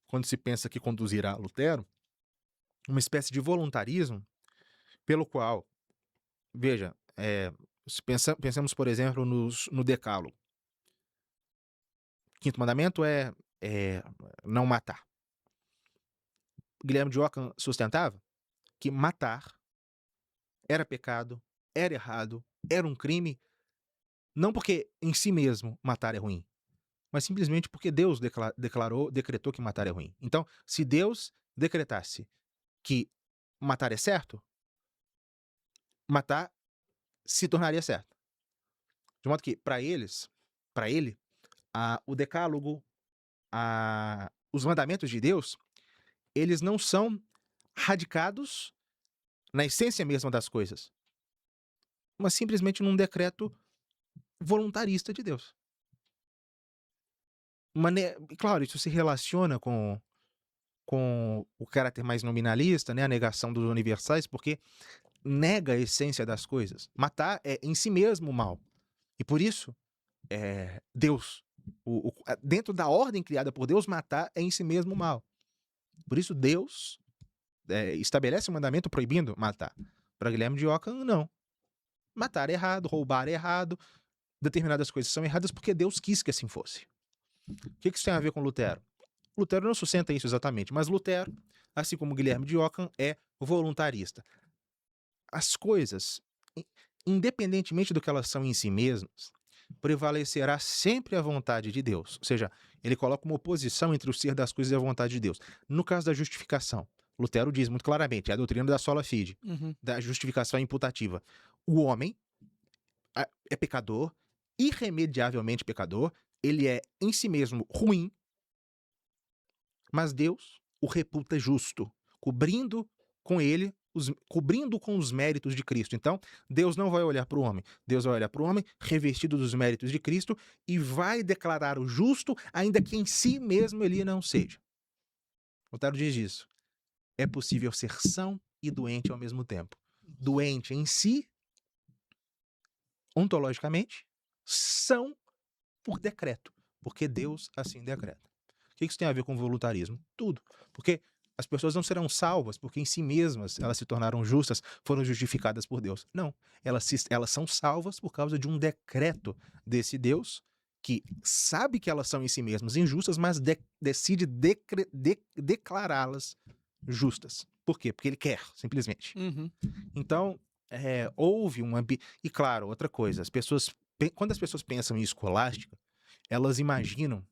quando se pensa que conduzirá Lutero, uma espécie de voluntarismo, pelo qual, veja, pensamos, por exemplo, no Decálogo. O quinto mandamento é não matar. Guilherme de Ockham sustentava que matar era pecado, era errado, era um crime, não porque em si mesmo matar é ruim, mas simplesmente porque Deus decretou que matar é ruim. Então, se Deus decretasse que matar é certo, matar se tornaria certo. De modo que, para ele, o decálogo, os mandamentos de Deus, eles não são radicados na essência mesma das coisas, mas simplesmente num decreto voluntarista de Deus. Claro, isso se relaciona com o caráter mais nominalista, né, a negação dos universais, porque nega a essência das coisas. Matar é em si mesmo mal. E por isso, Deus, dentro da ordem criada por Deus, matar é em si mesmo mal. Por isso Deus estabelece um mandamento proibindo matar. Para Guilherme de Ockham, não. Matar é errado, roubar é errado, determinadas coisas são erradas porque Deus quis que assim fosse. O que isso tem a ver com Lutero? Lutero não sustenta isso exatamente, mas Lutero, assim como Guilherme de Ockham, é voluntarista. As coisas, independentemente do que elas são em si mesmas, prevalecerá sempre a vontade de Deus. Ou seja, ele coloca uma oposição entre o ser das coisas e a vontade de Deus. No caso da justificação, Lutero diz muito claramente, é a doutrina da sola fide, da justificação imputativa. O homem é pecador, irremediavelmente pecador, ele é em si mesmo ruim, mas Deus o reputa justo, cobrindo com os méritos de Cristo. Então, Deus não vai olhar para o homem. Deus vai olhar para o homem revestido dos méritos de Cristo e vai declarar o justo, ainda que em si mesmo ele não seja. Lutero diz isso. É possível ser são e doente ao mesmo tempo. Doente em si, ontologicamente, são por decreto, porque Deus assim decreta. O que isso tem a ver com voluntarismo? Tudo. Porque as pessoas não serão salvas porque em si mesmas elas se tornaram justas, foram justificadas por Deus. Não. Elas são salvas por causa de um decreto desse Deus que sabe que elas são em si mesmas injustas, mas decide declará-las justas. Por quê? Porque ele quer, simplesmente. Então, houve E claro, outra coisa, quando as pessoas pensam em escolástica, elas imaginam...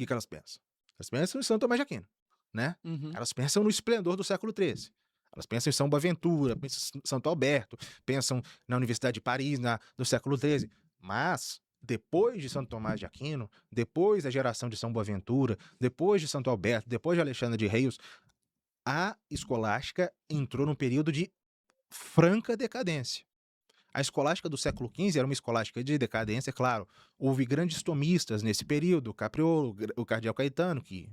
O que elas pensam? Elas pensam em Santo Tomás de Aquino, né? Elas pensam no esplendor do século XIII. Elas pensam em São Boaventura, pensam em Santo Alberto, pensam na Universidade de Paris, no século XIII. Mas, depois de Santo Tomás de Aquino, depois da geração de São Boaventura, depois de Santo Alberto, depois de Alexandre de Reis, a escolástica entrou num período de franca decadência. A escolástica do século XV era uma escolástica de decadência, claro. Houve grandes tomistas nesse período, Capriolo, o cardeal Caetano, que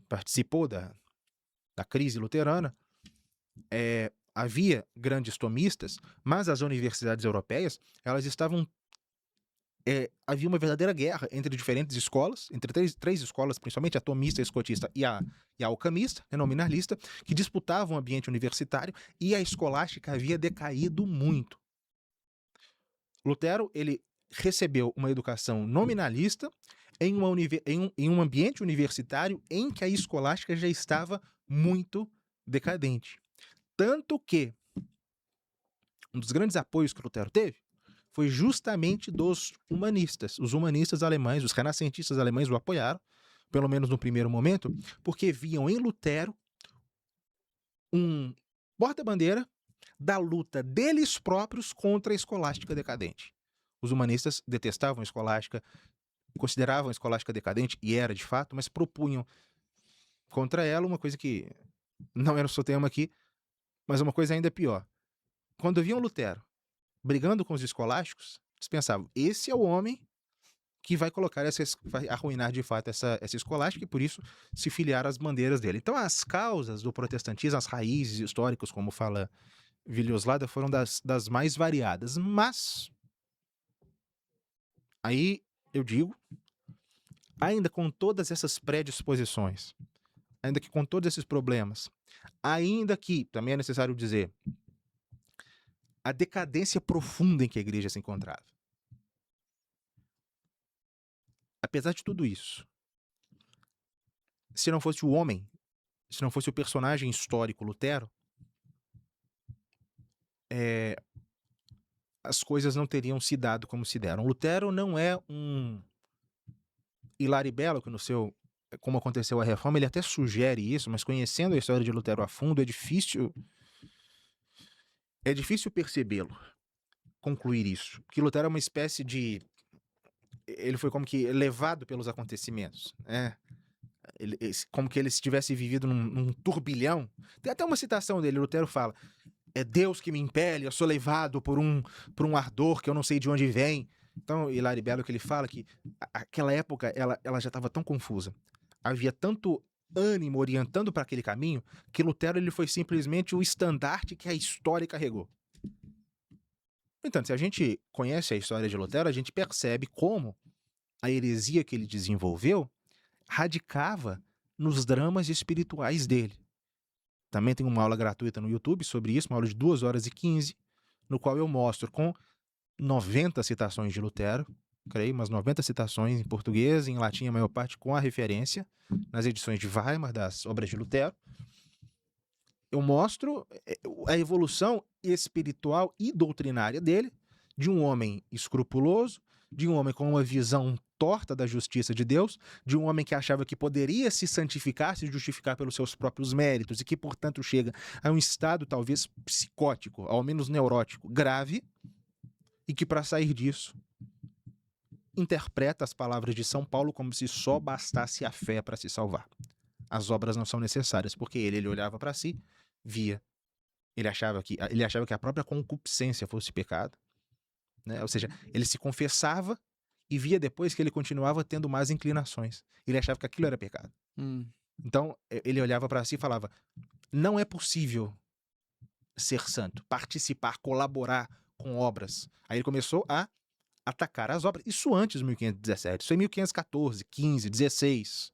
participou da crise luterana. Havia grandes tomistas, mas as universidades europeias, elas estavam... havia uma verdadeira guerra entre diferentes escolas, entre três escolas, principalmente a tomista, a escotista e a alcamista, a nominalista, que disputavam o ambiente universitário, e a escolástica havia decaído muito. Lutero, ele recebeu uma educação nominalista em um ambiente universitário em que a escolástica já estava muito decadente. Tanto que um dos grandes apoios que Lutero teve foi justamente dos humanistas. Os humanistas alemães, os renascentistas alemães o apoiaram, pelo menos no primeiro momento, porque viam em Lutero um porta-bandeira da luta deles próprios contra a escolástica decadente. Os humanistas detestavam a escolástica, consideravam a escolástica decadente, e era de fato, mas propunham contra ela uma coisa que não era o seu tema aqui, mas uma coisa ainda pior. Quando viam Lutero brigando com os escolásticos, eles pensavam, esse é o homem que vai vai arruinar de fato essa escolástica, e por isso se filiaram às bandeiras dele. Então as causas do protestantismo, as raízes históricas, como fala Vilhoslada, foram das mais variadas. Mas aí eu digo, ainda com todas essas predisposições, ainda que com todos esses problemas, ainda que, também é necessário dizer, a decadência profunda em que a igreja se encontrava. Apesar de tudo isso, se não fosse o homem, se não fosse o personagem histórico Lutero, as coisas não teriam se dado como se deram. Lutero não é um Hilário Bello, que no seu Como Aconteceu a Reforma, ele até sugere isso, mas conhecendo a história de Lutero a fundo, é difícil percebê-lo, concluir isso. Que Lutero é uma espécie de... Ele foi como que levado pelos acontecimentos, né? Como que ele tivesse vivido num turbilhão. Tem até uma citação dele, Lutero fala, é Deus que me impele, eu sou levado por um ardor que eu não sei de onde vem. Então, Hilário Bello, que ele fala que aquela época ela já estava tão confusa. Havia tanto ânimo orientando para aquele caminho que Lutero ele foi simplesmente o estandarte que a história carregou. No entanto, se a gente conhece a história de Lutero, a gente percebe como a heresia que ele desenvolveu radicava nos dramas espirituais dele. Também tem uma aula gratuita no YouTube sobre isso, uma aula de 2 horas e 15, no qual eu mostro com 90 citações de Lutero, creio, umas 90 citações em português, em latim a maior parte com a referência, nas edições de Weimar das obras de Lutero. Eu mostro a evolução espiritual e doutrinária dele, de um homem escrupuloso, de um homem com uma visão torta da justiça de Deus, de um homem que achava que poderia se santificar, se justificar pelos seus próprios méritos e que, portanto, chega a um estado talvez psicótico, ao menos neurótico, grave, e que, para sair disso, interpreta as palavras de São Paulo como se só bastasse a fé para se salvar. As obras não são necessárias, porque ele olhava para si, via, ele achava que a própria concupiscência fosse pecado, né? Ou seja, ele se confessava e via depois que ele continuava tendo más inclinações. Ele achava que aquilo era pecado. Então, ele olhava para si e falava, não é possível ser santo, participar, colaborar com obras. Aí ele começou a atacar as obras. Isso antes de 1517. Isso em 1514, 15, 16.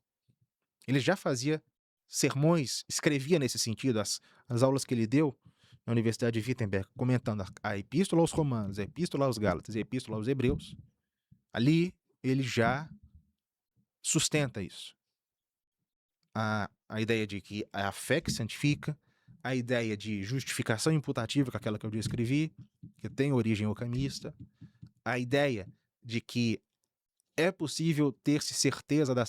Ele já fazia sermões, escrevia nesse sentido, as aulas que ele deu na Universidade de Wittenberg, comentando a Epístola aos Romanos, a Epístola aos Gálatas e a Epístola aos Hebreus. Ali ele já sustenta isso. A ideia de que é a fé que santifica, a ideia de justificação imputativa, que é aquela que eu descrevi, que tem origem alquimista, a ideia de que é possível ter certeza da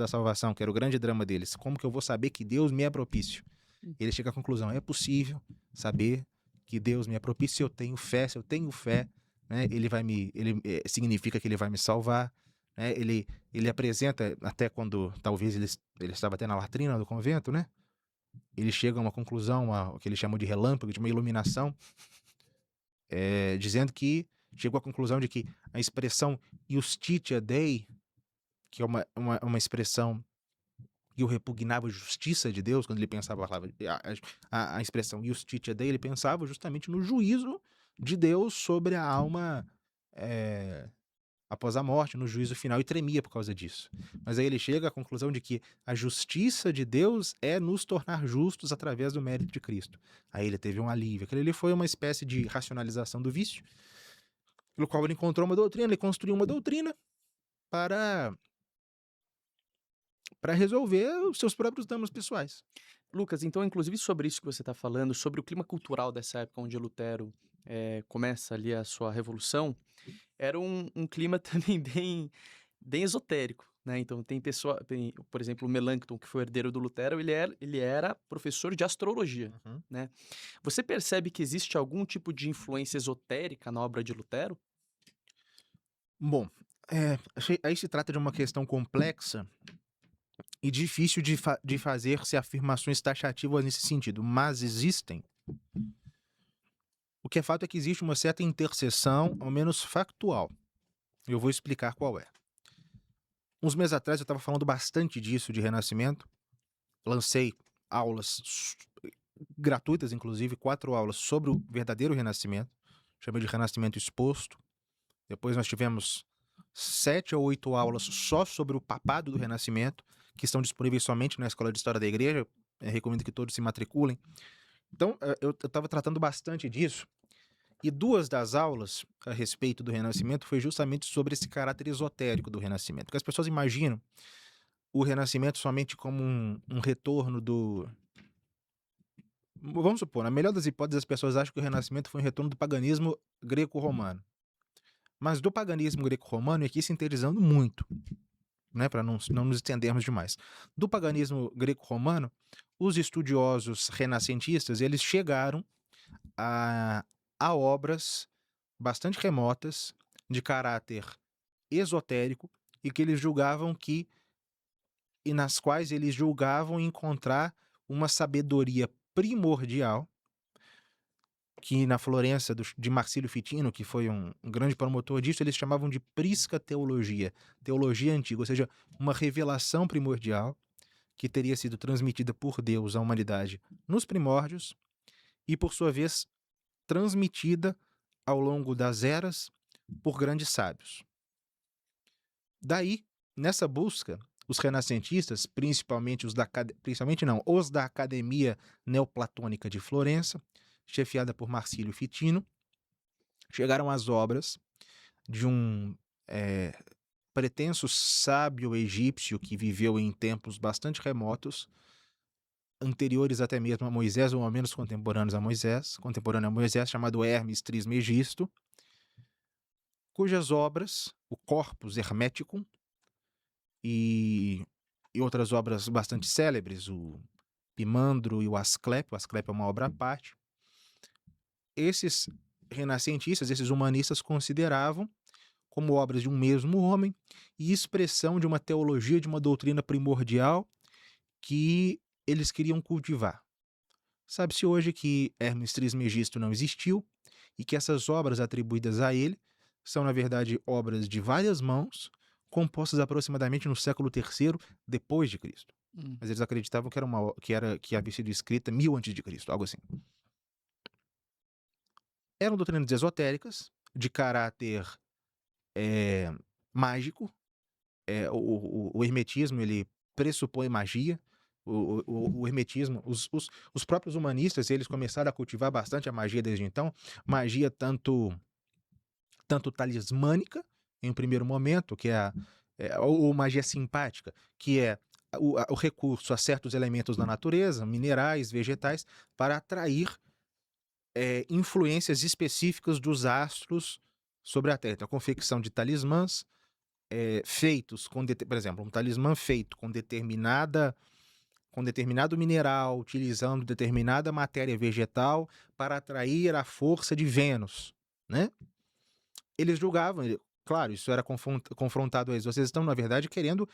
salvação, que era o grande drama deles. Como que eu vou saber que Deus me é propício? Ele chega à conclusão, é possível saber que Deus me é propício se eu tenho fé, né? Significa que ele vai me salvar, né? Ele apresenta, até quando talvez ele estava até na latrina do convento, né? ele chega a uma conclusão, o que ele chama de relâmpago, de uma iluminação, dizendo que chegou à conclusão de que a expressão Justitia Dei, que é uma expressão que o repugnava a justiça de Deus, quando ele pensava a expressão Justitia Dei, ele pensava justamente no juízo de Deus sobre a alma após a morte, no juízo final, e tremia por causa disso. Mas aí ele chega à conclusão de que a justiça de Deus é nos tornar justos através do mérito de Cristo. Aí ele teve um alívio. Aquele ali foi uma espécie de racionalização do vício, pelo qual ele encontrou uma doutrina, ele construiu uma doutrina para resolver os seus próprios dramas pessoais. Lucas, então, inclusive sobre isso que você está falando, sobre o clima cultural dessa época onde Lutero começa ali a sua revolução, era um clima também bem esotérico, né? Então por exemplo, o Melanchthon, que foi herdeiro do Lutero, ele era professor de astrologia, Uhum. né? Você percebe que existe algum tipo de influência esotérica na obra de Lutero? Bom, aí se trata de uma questão complexa e difícil de fazer-se afirmações taxativas nesse sentido, mas existem. O que é fato é que existe uma certa interseção, ao menos factual. Eu vou explicar qual é. Uns meses atrás eu estava falando bastante disso, de Renascimento. Lancei aulas gratuitas, inclusive, 4 aulas sobre o verdadeiro Renascimento. Chamei de Renascimento Exposto. Depois nós tivemos 7 ou 8 aulas só sobre o papado do Renascimento, que estão disponíveis somente na Escola de História da Igreja. Recomendo que todos se matriculem. Então, eu estava tratando bastante disso. E 2 das aulas a respeito do Renascimento foi justamente sobre esse caráter esotérico do Renascimento. Porque as pessoas imaginam o Renascimento somente como um retorno do... Vamos supor, na melhor das hipóteses, as pessoas acham que o Renascimento foi um retorno do paganismo greco-romano. Mas do paganismo greco-romano, e aqui sintetizando muito, né, para não nos estendermos demais. Do paganismo greco-romano, os estudiosos renascentistas, eles chegaram a obras bastante remotas, de caráter esotérico, e nas quais eles julgavam encontrar uma sabedoria primordial, que na Florença de Marcílio Fitino, que foi um grande promotor disso, eles chamavam de prisca teologia, teologia antiga, ou seja, uma revelação primordial que teria sido transmitida por Deus à humanidade nos primórdios e, por sua vez, transmitida ao longo das eras por grandes sábios. Daí, nessa busca, os renascentistas, os da Academia Neoplatônica de Florença, chefiada por Marcílio Fitino, chegaram às obras de um pretenso sábio egípcio que viveu em tempos bastante remotos, anteriores até mesmo a Moisés, ou ao menos contemporâneo a Moisés, chamado Hermes Trismegisto, cujas obras, o Corpus Hermeticum e outras obras bastante célebres, o Pimandro e o Asclepio é uma obra à parte, esses renascentistas, esses humanistas consideravam como obras de um mesmo homem e expressão de uma teologia, de uma doutrina primordial que eles queriam cultivar. Sabe-se hoje que Hermes Trismegisto não existiu e que essas obras atribuídas a ele são, na verdade, obras de várias mãos, compostas aproximadamente no século III depois de Cristo. Mas eles acreditavam que havia sido escrita 1000 a.C., algo assim. Eram doutrinas esotéricas, de caráter mágico. O hermetismo, ele pressupõe magia. O hermetismo, os próprios humanistas, eles começaram a cultivar bastante a magia desde então. Magia tanto talismânica, em um primeiro momento, que ou magia simpática, que é o recurso a certos elementos da natureza, minerais, vegetais, para atrair influências específicas dos astros sobre a Terra. Então, a confecção de talismãs feitos por exemplo, um talismã feito com determinado mineral, utilizando determinada matéria vegetal para atrair a força de Vênus, né? Eles julgavam, claro, isso era confrontado a eles. Vocês estão, na verdade, querendo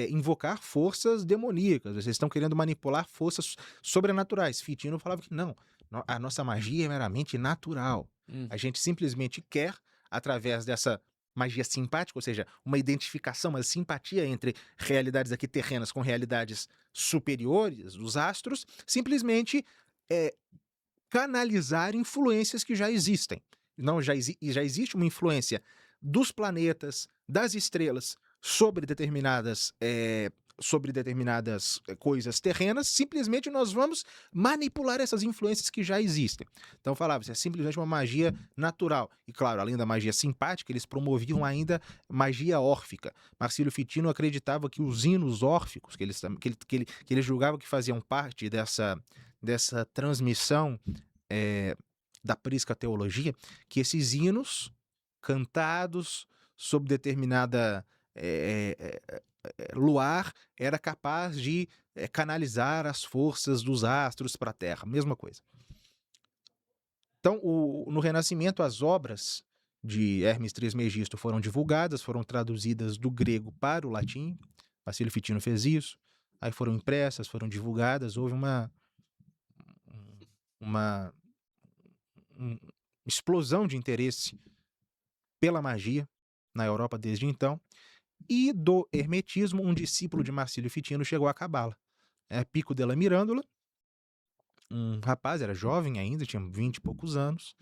invocar forças demoníacas, vocês estão querendo manipular forças sobrenaturais. Fitino falava que não, a nossa magia é meramente natural. Hum. A gente simplesmente quer, através dessa magia simpática, ou seja, uma identificação, uma simpatia entre realidades aqui terrenas com realidades superiores, os astros, simplesmente canalizar influências que já existem. Não, já existe uma influência dos planetas, das estrelas, sobre determinadas coisas terrenas, simplesmente nós vamos manipular essas influências que já existem. Então falava, isso é simplesmente uma magia natural. E claro, além da magia simpática, eles promoviam ainda magia órfica. Marcílio Fitino acreditava que os hinos órficos, que ele julgava que faziam parte dessa transmissão da prisca teologia, que esses hinos cantados sob determinada luar era capaz de canalizar as forças dos astros para a Terra, mesma coisa. Então, no Renascimento, as obras de Hermes Trismegisto foram divulgadas, foram traduzidas do grego para o latim. Marcílio Fitino fez isso. Aí foram impressas, foram divulgadas. Houve uma explosão de interesse pela magia na Europa desde então. E do hermetismo, um discípulo de Marcílio Fitino chegou à cabala. Pico della Mirandola, um rapaz, era jovem ainda, tinha 20 e poucos anos,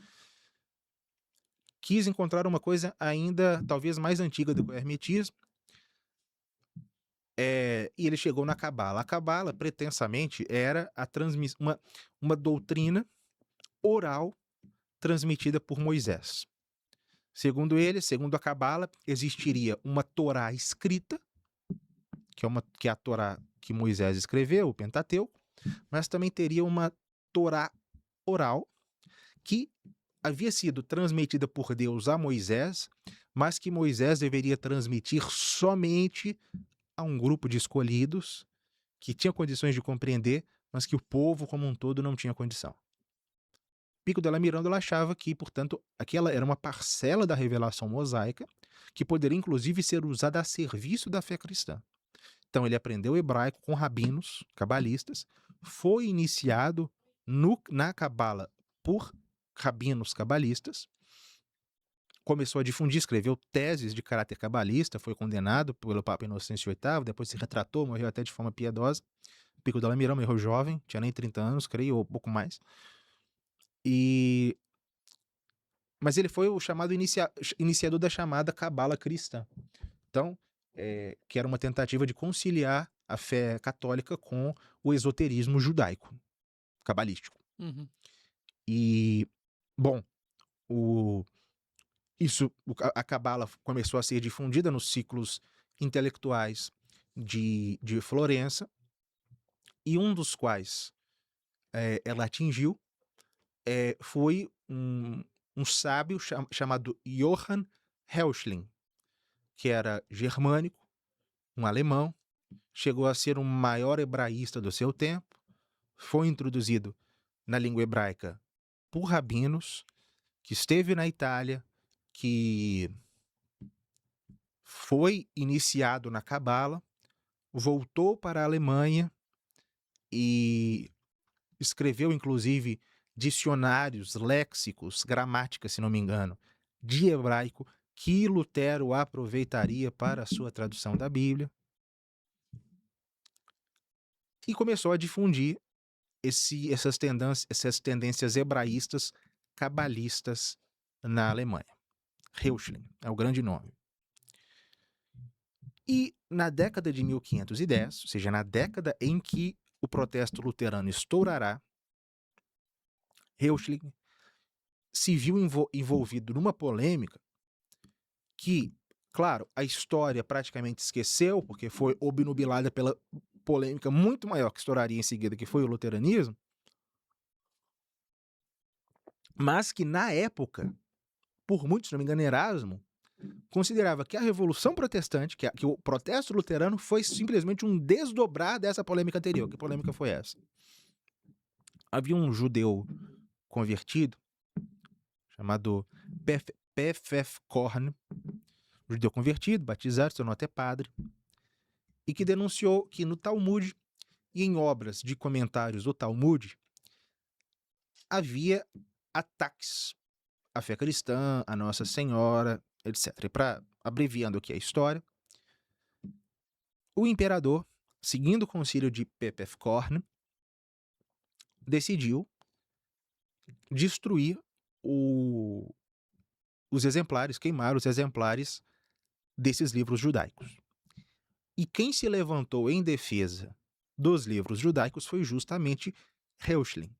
quis encontrar uma coisa ainda talvez mais antiga do que o hermetismo, e ele chegou na cabala. A cabala, pretensamente, era uma doutrina oral transmitida por Moisés. Segundo ele, segundo a cabala, existiria uma Torá escrita, que é a Torá que Moisés escreveu, o Pentateuco, mas também teria uma Torá oral que havia sido transmitida por Deus a Moisés, mas que Moisés deveria transmitir somente a um grupo de escolhidos que tinha condições de compreender, mas que o povo como um todo não tinha condição. Pico della Mirandola achava que, portanto, aquela era uma parcela da revelação mosaica que poderia, inclusive, ser usada a serviço da fé cristã. Então, ele aprendeu hebraico com rabinos cabalistas, foi iniciado na cabala por rabinos cabalistas, começou a difundir, escreveu teses de caráter cabalista, foi condenado pelo Papa Inocêncio VIII, depois se retratou, morreu até de forma piedosa. Pico della Mirandola morreu jovem, tinha nem 30 anos, creio, ou pouco mais. Mas ele foi o chamado iniciador da chamada cabala cristã. Então, que era uma tentativa de conciliar a fé católica com o esoterismo judaico, cabalístico. Uhum. E, bom, a cabala começou a ser difundida nos ciclos intelectuais de Florença, e um dos quais ela atingiu foi um sábio chamado Johann Heuchling, que era germânico, um alemão, chegou a ser o maior hebraísta do seu tempo, foi introduzido na língua hebraica por rabinos, que esteve na Itália, que foi iniciado na cabala, voltou para a Alemanha e escreveu, inclusive, dicionários, léxicos, gramática, se não me engano, de hebraico, que Lutero aproveitaria para a sua tradução da Bíblia. E começou a difundir essas tendências hebraístas cabalistas na Alemanha. Heuchling é o grande nome. E na década de 1510, ou seja, na década em que o protesto luterano estourará, Heuchling se viu envolvido numa polêmica que, claro, a história praticamente esqueceu, porque foi obnubilada pela polêmica muito maior que estouraria em seguida, que foi o luteranismo, mas que na época, por muitos, se não me engano, Erasmo, considerava que a Revolução Protestante, que o protesto luterano foi simplesmente um desdobrar dessa polêmica anterior. Que polêmica foi essa? Havia um judeu convertido chamado Pfeffkorn, judeu convertido, batizado, se tornou até padre, e que denunciou que no Talmud e em obras de comentários do Talmud havia ataques à fé cristã, à Nossa Senhora, etc. E para abreviando aqui a história, o imperador, seguindo o concílio de Pepefkorn, decidiu destruir os exemplares, queimar os exemplares desses livros judaicos. E quem se levantou em defesa dos livros judaicos foi justamente Reuchlin,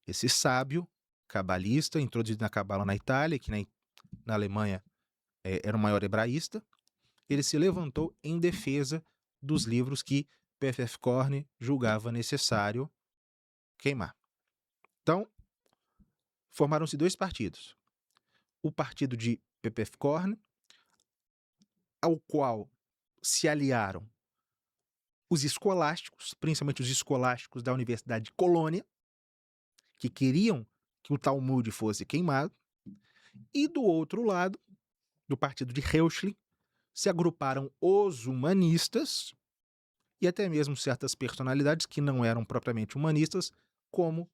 esse sábio cabalista introduzido na Cabala na Itália, que na Alemanha era o maior hebraísta. Ele se levantou em defesa dos livros que Pfeffkorn julgava necessário queimar. Então, formaram-se dois partidos. O partido de Pfeffkorn, ao qual se aliaram os escolásticos, principalmente os escolásticos da Universidade de Colônia, que queriam que o Talmud fosse queimado, e do outro lado, do partido de Reuchlin, se agruparam os humanistas e até mesmo certas personalidades que não eram propriamente humanistas, como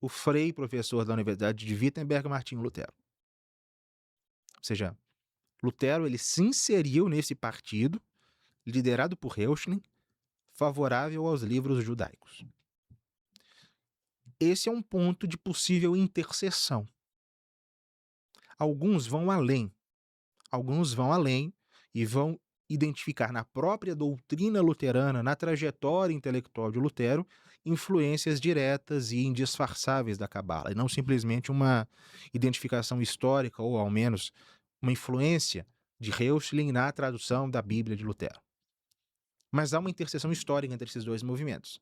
o Frei professor da Universidade de Wittenberg, Martinho Lutero. Ou seja, Lutero ele se inseriu nesse partido, liderado por Reuchlin, favorável aos livros judaicos. Esse é um ponto de possível interseção. Alguns vão além e vão identificar na própria doutrina luterana, na trajetória intelectual de Lutero, influências diretas e indisfarçáveis da Cabala, e não simplesmente uma identificação histórica ou, ao menos, uma influência de Reuchlin na tradução da Bíblia de Lutero. Mas há uma interseção histórica entre esses dois movimentos.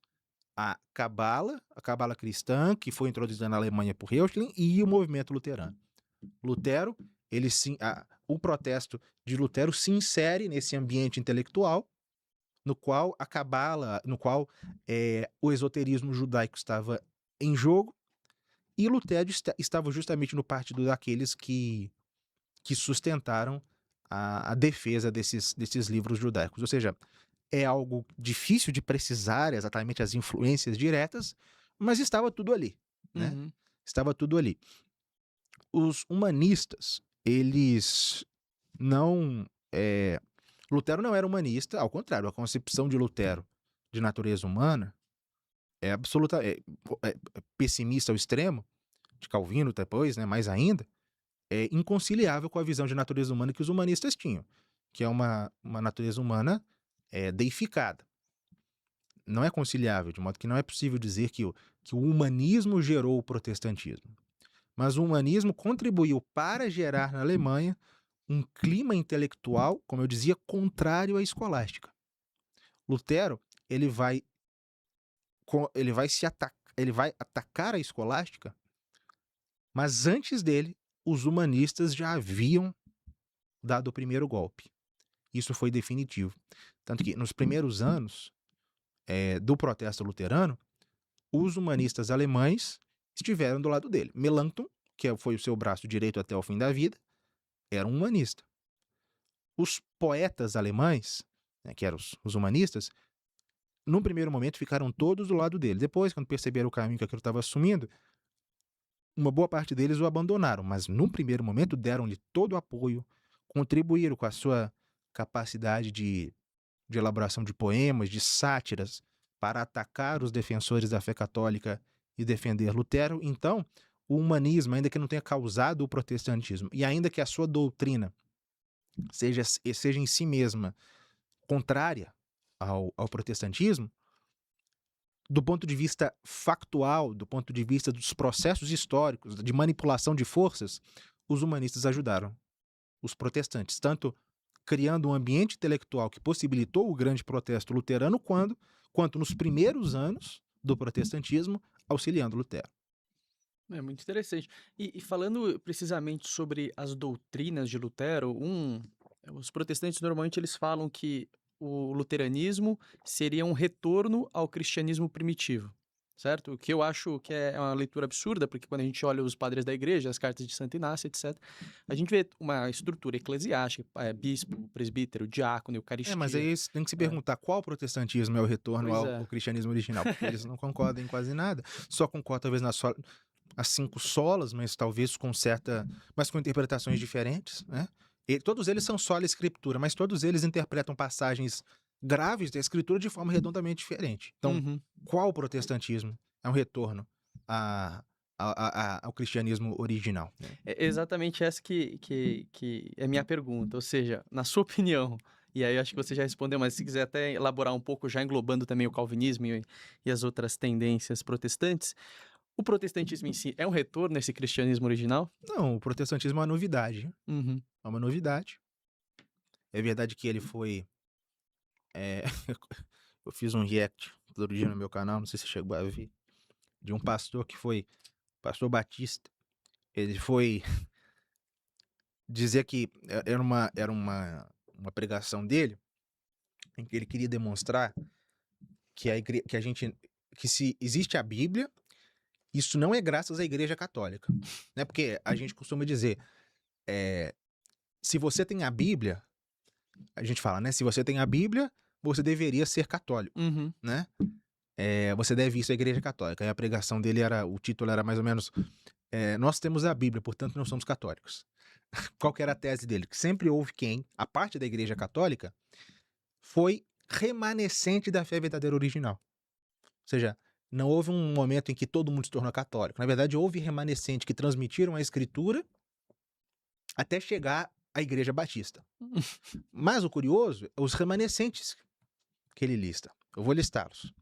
A Cabala cristã, que foi introduzida na Alemanha por Reuchlin, e o movimento luterano. Lutero, o protesto de Lutero se insere nesse ambiente intelectual, no qual a Cabala, o esoterismo judaico estava em jogo, e Lutero estava justamente no partido daqueles que sustentaram a defesa desses livros judaicos. Ou seja, é algo difícil de precisar exatamente as influências diretas, mas estava tudo ali, né? Uhum. Estava tudo ali. Os humanistas, eles não... Lutero não era humanista, ao contrário, a concepção de Lutero de natureza humana é pessimista ao extremo, de Calvino depois, né, mais ainda, é inconciliável com a visão de natureza humana que os humanistas tinham, que é uma natureza humana deificada. Não é conciliável, de modo que não é possível dizer que o humanismo gerou o protestantismo. Mas o humanismo contribuiu para gerar na Alemanha um clima intelectual, como eu dizia, contrário à escolástica. Lutero, ele vai atacar a escolástica, mas antes dele, os humanistas já haviam dado o primeiro golpe. Isso foi definitivo. Tanto que, nos primeiros anos do protesto luterano, os humanistas alemães estiveram do lado dele. Melanchthon, que foi o seu braço direito até o fim da vida, era um humanista. Os poetas alemães, né, que eram os humanistas, num primeiro momento ficaram todos do lado dele. Depois, quando perceberam o caminho que aquilo estava assumindo, uma boa parte deles o abandonaram, mas num primeiro momento deram-lhe todo o apoio, contribuíram com a sua capacidade de elaboração de poemas, de sátiras, para atacar os defensores da fé católica e defender Lutero. Então, o humanismo, ainda que não tenha causado o protestantismo, e ainda que a sua doutrina seja em si mesma contrária ao protestantismo, do ponto de vista factual, do ponto de vista dos processos históricos, de manipulação de forças, os humanistas ajudaram os protestantes, tanto criando um ambiente intelectual que possibilitou o grande protesto luterano, quanto nos primeiros anos do protestantismo, auxiliando Lutero. É muito interessante. E falando precisamente sobre as doutrinas de Lutero, os protestantes normalmente eles falam que o luteranismo seria um retorno ao cristianismo primitivo, certo? O que eu acho que é uma leitura absurda, porque quando a gente olha os padres da igreja, as cartas de Santo Inácio, etc., a gente vê uma estrutura eclesiástica, bispo, presbítero, diácono, Mas eucaristia. aí você tem que se É. perguntar qual protestantismo é o retorno Pois ao é. cristianismo original, porque eles não concordam em quase nada. Só concordam talvez as 5 solas, mas talvez mas com interpretações diferentes, né? E todos eles são sola escritura, mas todos eles interpretam passagens graves da escritura de forma redondamente diferente. Então, Uhum. qual o protestantismo? É um retorno ao cristianismo original, né? É exatamente essa que é a minha pergunta. Ou seja, na sua opinião, e aí eu acho que você já respondeu, mas se quiser até elaborar um pouco, já englobando também o calvinismo e as outras tendências protestantes, o protestantismo em si é um retorno a esse cristianismo original? Não, o protestantismo é uma novidade. Uhum. É uma novidade. É verdade que ele foi. é, eu fiz um react outro dia no meu canal, não sei se você chegou a ver, de um pastor que foi. Pastor Batista. Ele foi dizer que era uma pregação dele em que ele queria demonstrar que a gente. Que se existe a Bíblia, isso não é graças à Igreja Católica. Né? Porque a gente costuma dizer. Se você tem a Bíblia, a gente fala, né? Se você tem a Bíblia, você deveria ser católico, Uhum. né? Você deve isso à Igreja Católica. Aí a pregação dele o título era mais ou menos, nós temos a Bíblia, portanto não somos católicos. Qual que era a tese dele? Que sempre houve a parte da Igreja Católica, foi remanescente da fé verdadeira original. Ou seja, não houve um momento em que todo mundo se tornou católico. Na verdade, houve remanescente que transmitiram a Escritura até chegar à Igreja Batista. Mas o curioso, os remanescentes que ele lista. Eu vou listá-los.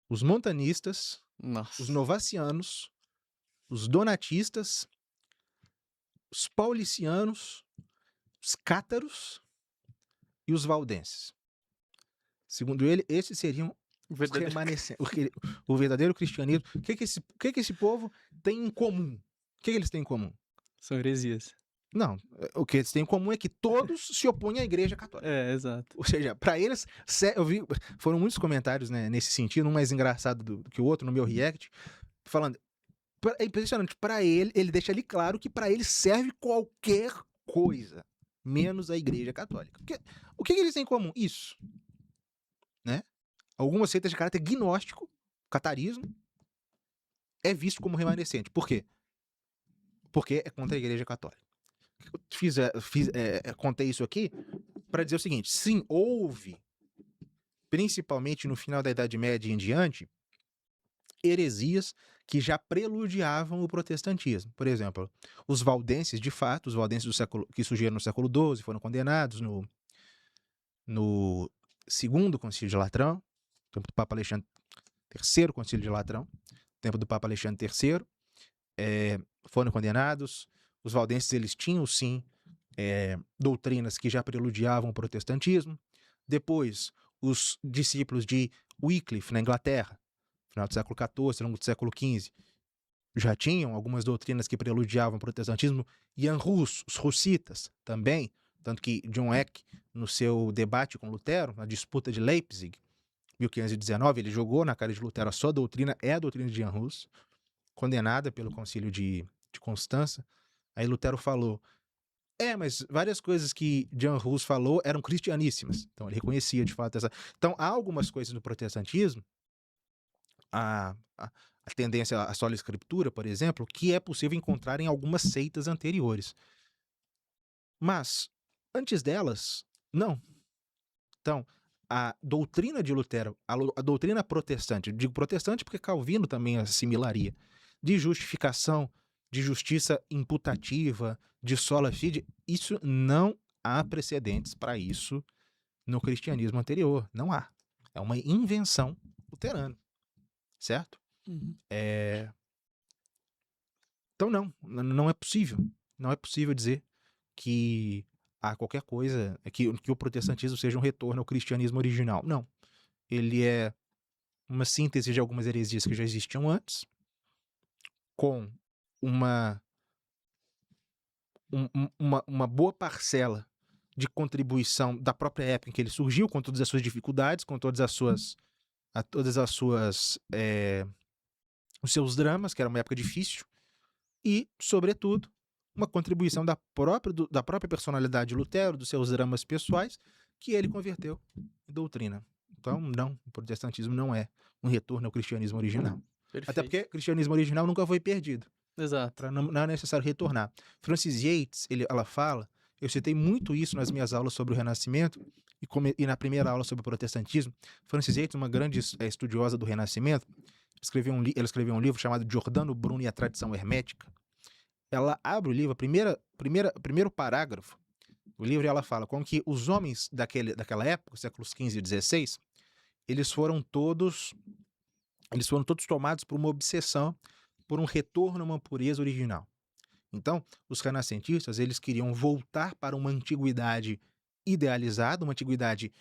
Os montanistas, os Nossa. novacianos, os donatistas, os paulicianos, os cátaros e os valdenses. Segundo ele, esses seriam os Verdadeiro. remanescentes. O verdadeiro cristianismo. O que esse povo tem em comum? O que eles têm em comum? São heresias. Não, o que eles têm em comum é que todos se opõem à Igreja Católica. É, exato. Ou seja, para eles, eu vi, foram muitos comentários, né, nesse sentido, um mais engraçado do que o outro no meu react, falando, é impressionante, para ele deixa ali claro que para ele serve qualquer coisa, menos a Igreja Católica. O que eles têm em comum? Isso, né? Algumas seitas de caráter gnóstico, catarismo, é visto como remanescente. Por quê? Porque é contra a Igreja Católica. Contei isso aqui para dizer o seguinte: sim, houve, principalmente no final da Idade Média em diante, heresias que já preludiavam o protestantismo. Por exemplo, os valdenses, de fato, os valdenses que surgiram no século XII, foram condenados no segundo concílio de Latrão, tempo do Papa Alexandre, terceiro concílio de Latrão, tempo do Papa Alexandre III, foram condenados. Os valdenses, eles tinham, sim, doutrinas que já preludiavam o protestantismo. Depois, os discípulos de Wycliffe, na Inglaterra, final do século XIV, longo do século XV, já tinham algumas doutrinas que preludiavam o protestantismo. Jan Hus, os hussitas, também, tanto que John Eck, no seu debate com Lutero, na disputa de Leipzig, 1519, ele jogou na cara de Lutero: a sua doutrina é a doutrina de Jan Hus, condenada pelo concílio de Constança. Aí Lutero falou: mas várias coisas que Jan Hus falou eram cristianíssimas. Então ele reconhecia de fato essa. Então há algumas coisas no protestantismo, a tendência à sola escritura, por exemplo, que é possível encontrar em algumas seitas anteriores. Mas, antes delas, não. Então, a doutrina de Lutero, a doutrina protestante, eu digo protestante porque Calvino também assimilaria, de justificação, de justiça imputativa, de sola fide, isso não há precedentes para isso no cristianismo anterior. Não há. É uma invenção luterana. Certo? Uhum. Então, não é possível. Não é possível dizer que qualquer coisa, que o protestantismo seja um retorno ao cristianismo original. Não. Ele é uma síntese de algumas heresias que já existiam antes, com uma boa parcela de contribuição da própria época em que ele surgiu, com todas as suas dificuldades, com todas as suas a todas os seus dramas, que era uma época difícil, e, sobretudo, uma contribuição da própria personalidade de Lutero, dos seus dramas pessoais, que ele converteu em doutrina. Então, não, o protestantismo não é um retorno ao cristianismo original. Até Perfeito. porque o cristianismo original nunca foi perdido. Exato. Não é necessário retornar. Francis Yates, ela fala, eu citei muito isso nas minhas aulas sobre o Renascimento e na primeira aula sobre o protestantismo. Francis Yates, uma grande estudiosa do Renascimento, ela escreveu um livro chamado Giordano Bruno e a Tradição Hermética. Ela abre o livro, primeiro parágrafo do livro, e ela fala como que os homens daquela época, séculos XV e XVI, eles foram todos tomados por uma obsessão, por um retorno a uma pureza original. Então, os renascentistas, eles queriam voltar para uma antiguidade idealizada, uma antiguidade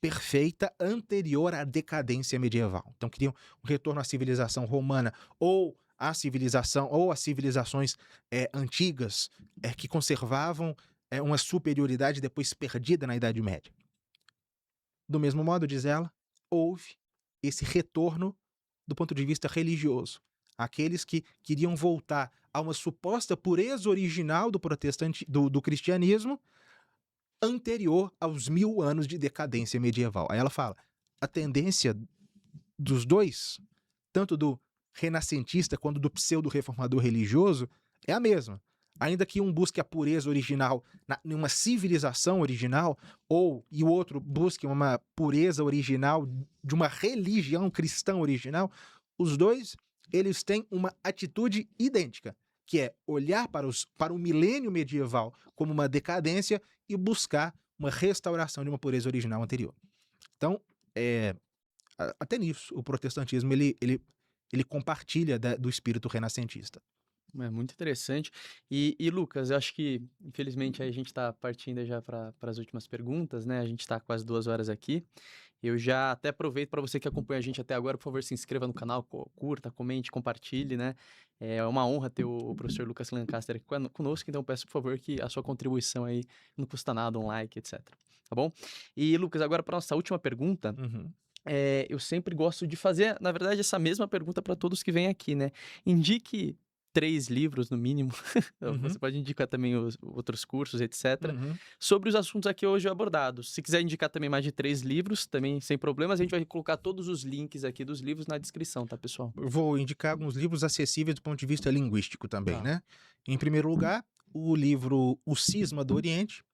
perfeita, anterior à decadência medieval. Então, queriam um retorno à civilização romana ou às civilizações antigas que conservavam uma superioridade depois perdida na Idade Média. Do mesmo modo, diz ela, houve esse retorno do ponto de vista religioso. Aqueles que queriam voltar a uma suposta pureza original do cristianismo anterior aos 1000 anos de decadência medieval. Aí ela fala, a tendência dos dois, tanto do renascentista quanto do pseudo-reformador religioso, é a mesma. Ainda que um busque a pureza original em uma civilização original, e o outro busque uma pureza original de uma religião cristã original, os dois, eles têm uma atitude idêntica, que é olhar para o milênio medieval como uma decadência e buscar uma restauração de uma pureza original anterior. Então, até nisso, o protestantismo ele compartilha do espírito renascentista. É muito interessante. E Lucas, eu acho que, infelizmente, aí a gente está partindo já para as últimas perguntas, né? A gente está quase 2 horas aqui. Eu já até aproveito para você que acompanha a gente até agora, por favor, se inscreva no canal, curta, comente, compartilhe, né? É uma honra ter o professor Lucas Lancaster aqui conosco, então peço, por favor, que a sua contribuição aí não custa nada, um like, etc. Tá bom? E, Lucas, agora para nossa última pergunta. Eu sempre gosto de fazer, na verdade, essa mesma pergunta para todos que vêm aqui, né? Indique 3 livros, no mínimo. Você pode indicar também os outros cursos, etc. Sobre os assuntos aqui hoje abordados. Se quiser indicar também mais de 3 livros, também sem problemas, a gente vai colocar todos os links aqui dos livros na descrição, tá, pessoal? Eu vou indicar alguns livros acessíveis do ponto de vista linguístico também, Tá. né? Em primeiro lugar, o livro O Cisma do Oriente,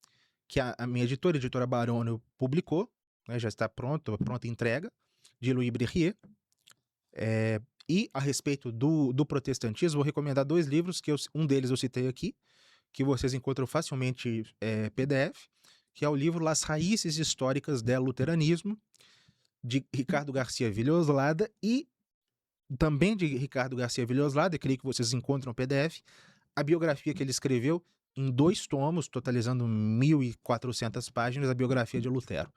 que a minha editora Barônio, publicou, né, já está pronta entrega, de Louis Brichier. E a respeito do protestantismo, vou recomendar 2 livros, um deles eu citei aqui, que vocês encontram facilmente PDF, que é o livro Las Raíces Históricas del Luteranismo, de Ricardo Garcia Villoslada, e também de Ricardo Garcia Villoslada, creio que vocês encontram PDF, a biografia que ele escreveu em 2 tomos, totalizando 1.400 páginas, a biografia de Lutero.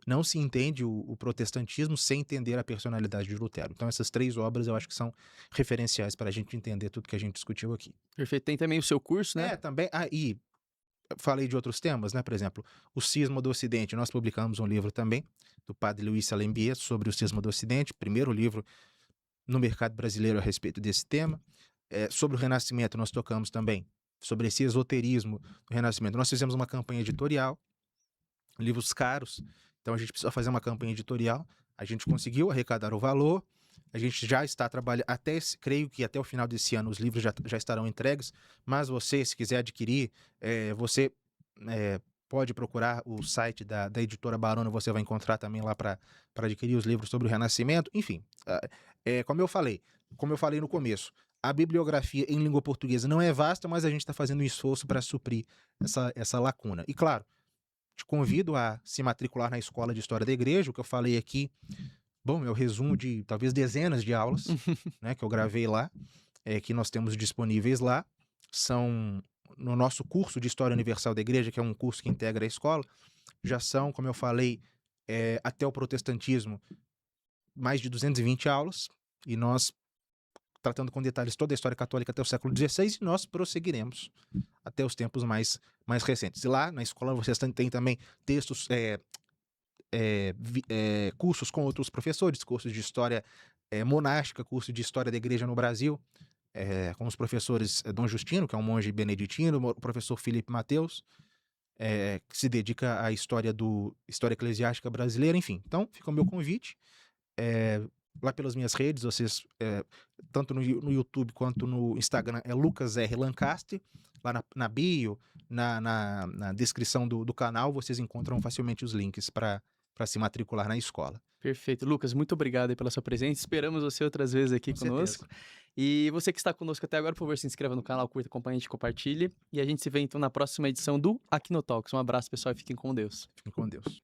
Não se entende o protestantismo sem entender a personalidade de Lutero. Então, essas 3 obras eu acho que são referenciais para a gente entender tudo que a gente discutiu aqui. Perfeito. Tem também o seu curso, né? Também. E falei de outros temas, né? Por exemplo, o Cisma do Ocidente. Nós publicamos um livro também, do padre Luiz Salembier, sobre o Cisma do Ocidente, primeiro livro no mercado brasileiro a respeito desse tema. Sobre o Renascimento, nós tocamos também sobre esse esoterismo do Renascimento. Nós fizemos uma campanha editorial, livros caros, então a gente precisa fazer uma campanha editorial. A gente conseguiu arrecadar o valor, a gente já está trabalhando, creio que até o final desse ano os livros já estarão entregues, mas você, se quiser adquirir, você pode procurar o site da editora Barona, você vai encontrar também lá para adquirir os livros sobre o Renascimento. Enfim, como eu falei no começo, a bibliografia em língua portuguesa não é vasta, mas a gente está fazendo um esforço para suprir essa lacuna. E claro, te convido a se matricular na Escola de História da Igreja. O que eu falei aqui, bom, é o resumo de talvez dezenas de aulas né, que eu gravei lá, que nós temos disponíveis lá. São, no nosso curso de História Universal da Igreja, que é um curso que integra a escola, já são, como eu falei, até o protestantismo, mais de 220 aulas, e nós tratando com detalhes toda a história católica até o século XVI, e nós prosseguiremos até os tempos mais recentes. E lá na escola vocês têm também textos, cursos com outros professores, cursos de história monástica, curso de história da igreja no Brasil, com os professores Dom Justino, que é um monge beneditino, o professor Felipe Mateus, que se dedica à história eclesiástica brasileira, enfim. Então, fica o meu convite. Lá pelas minhas redes, vocês, tanto no YouTube quanto no Instagram, é Lucas R. Lancaster. Lá na bio, na descrição do canal, vocês encontram facilmente os links para se matricular na escola. Perfeito. Lucas, muito obrigado aí pela sua presença. Esperamos você outras vezes aqui Com conosco. certeza. E você que está conosco até agora, por favor, se inscreva no canal, curta, acompanhe e compartilhe. E a gente se vê então na próxima edição do Aquinotalks. Um abraço, pessoal, e fiquem com Deus. Fiquem com Deus.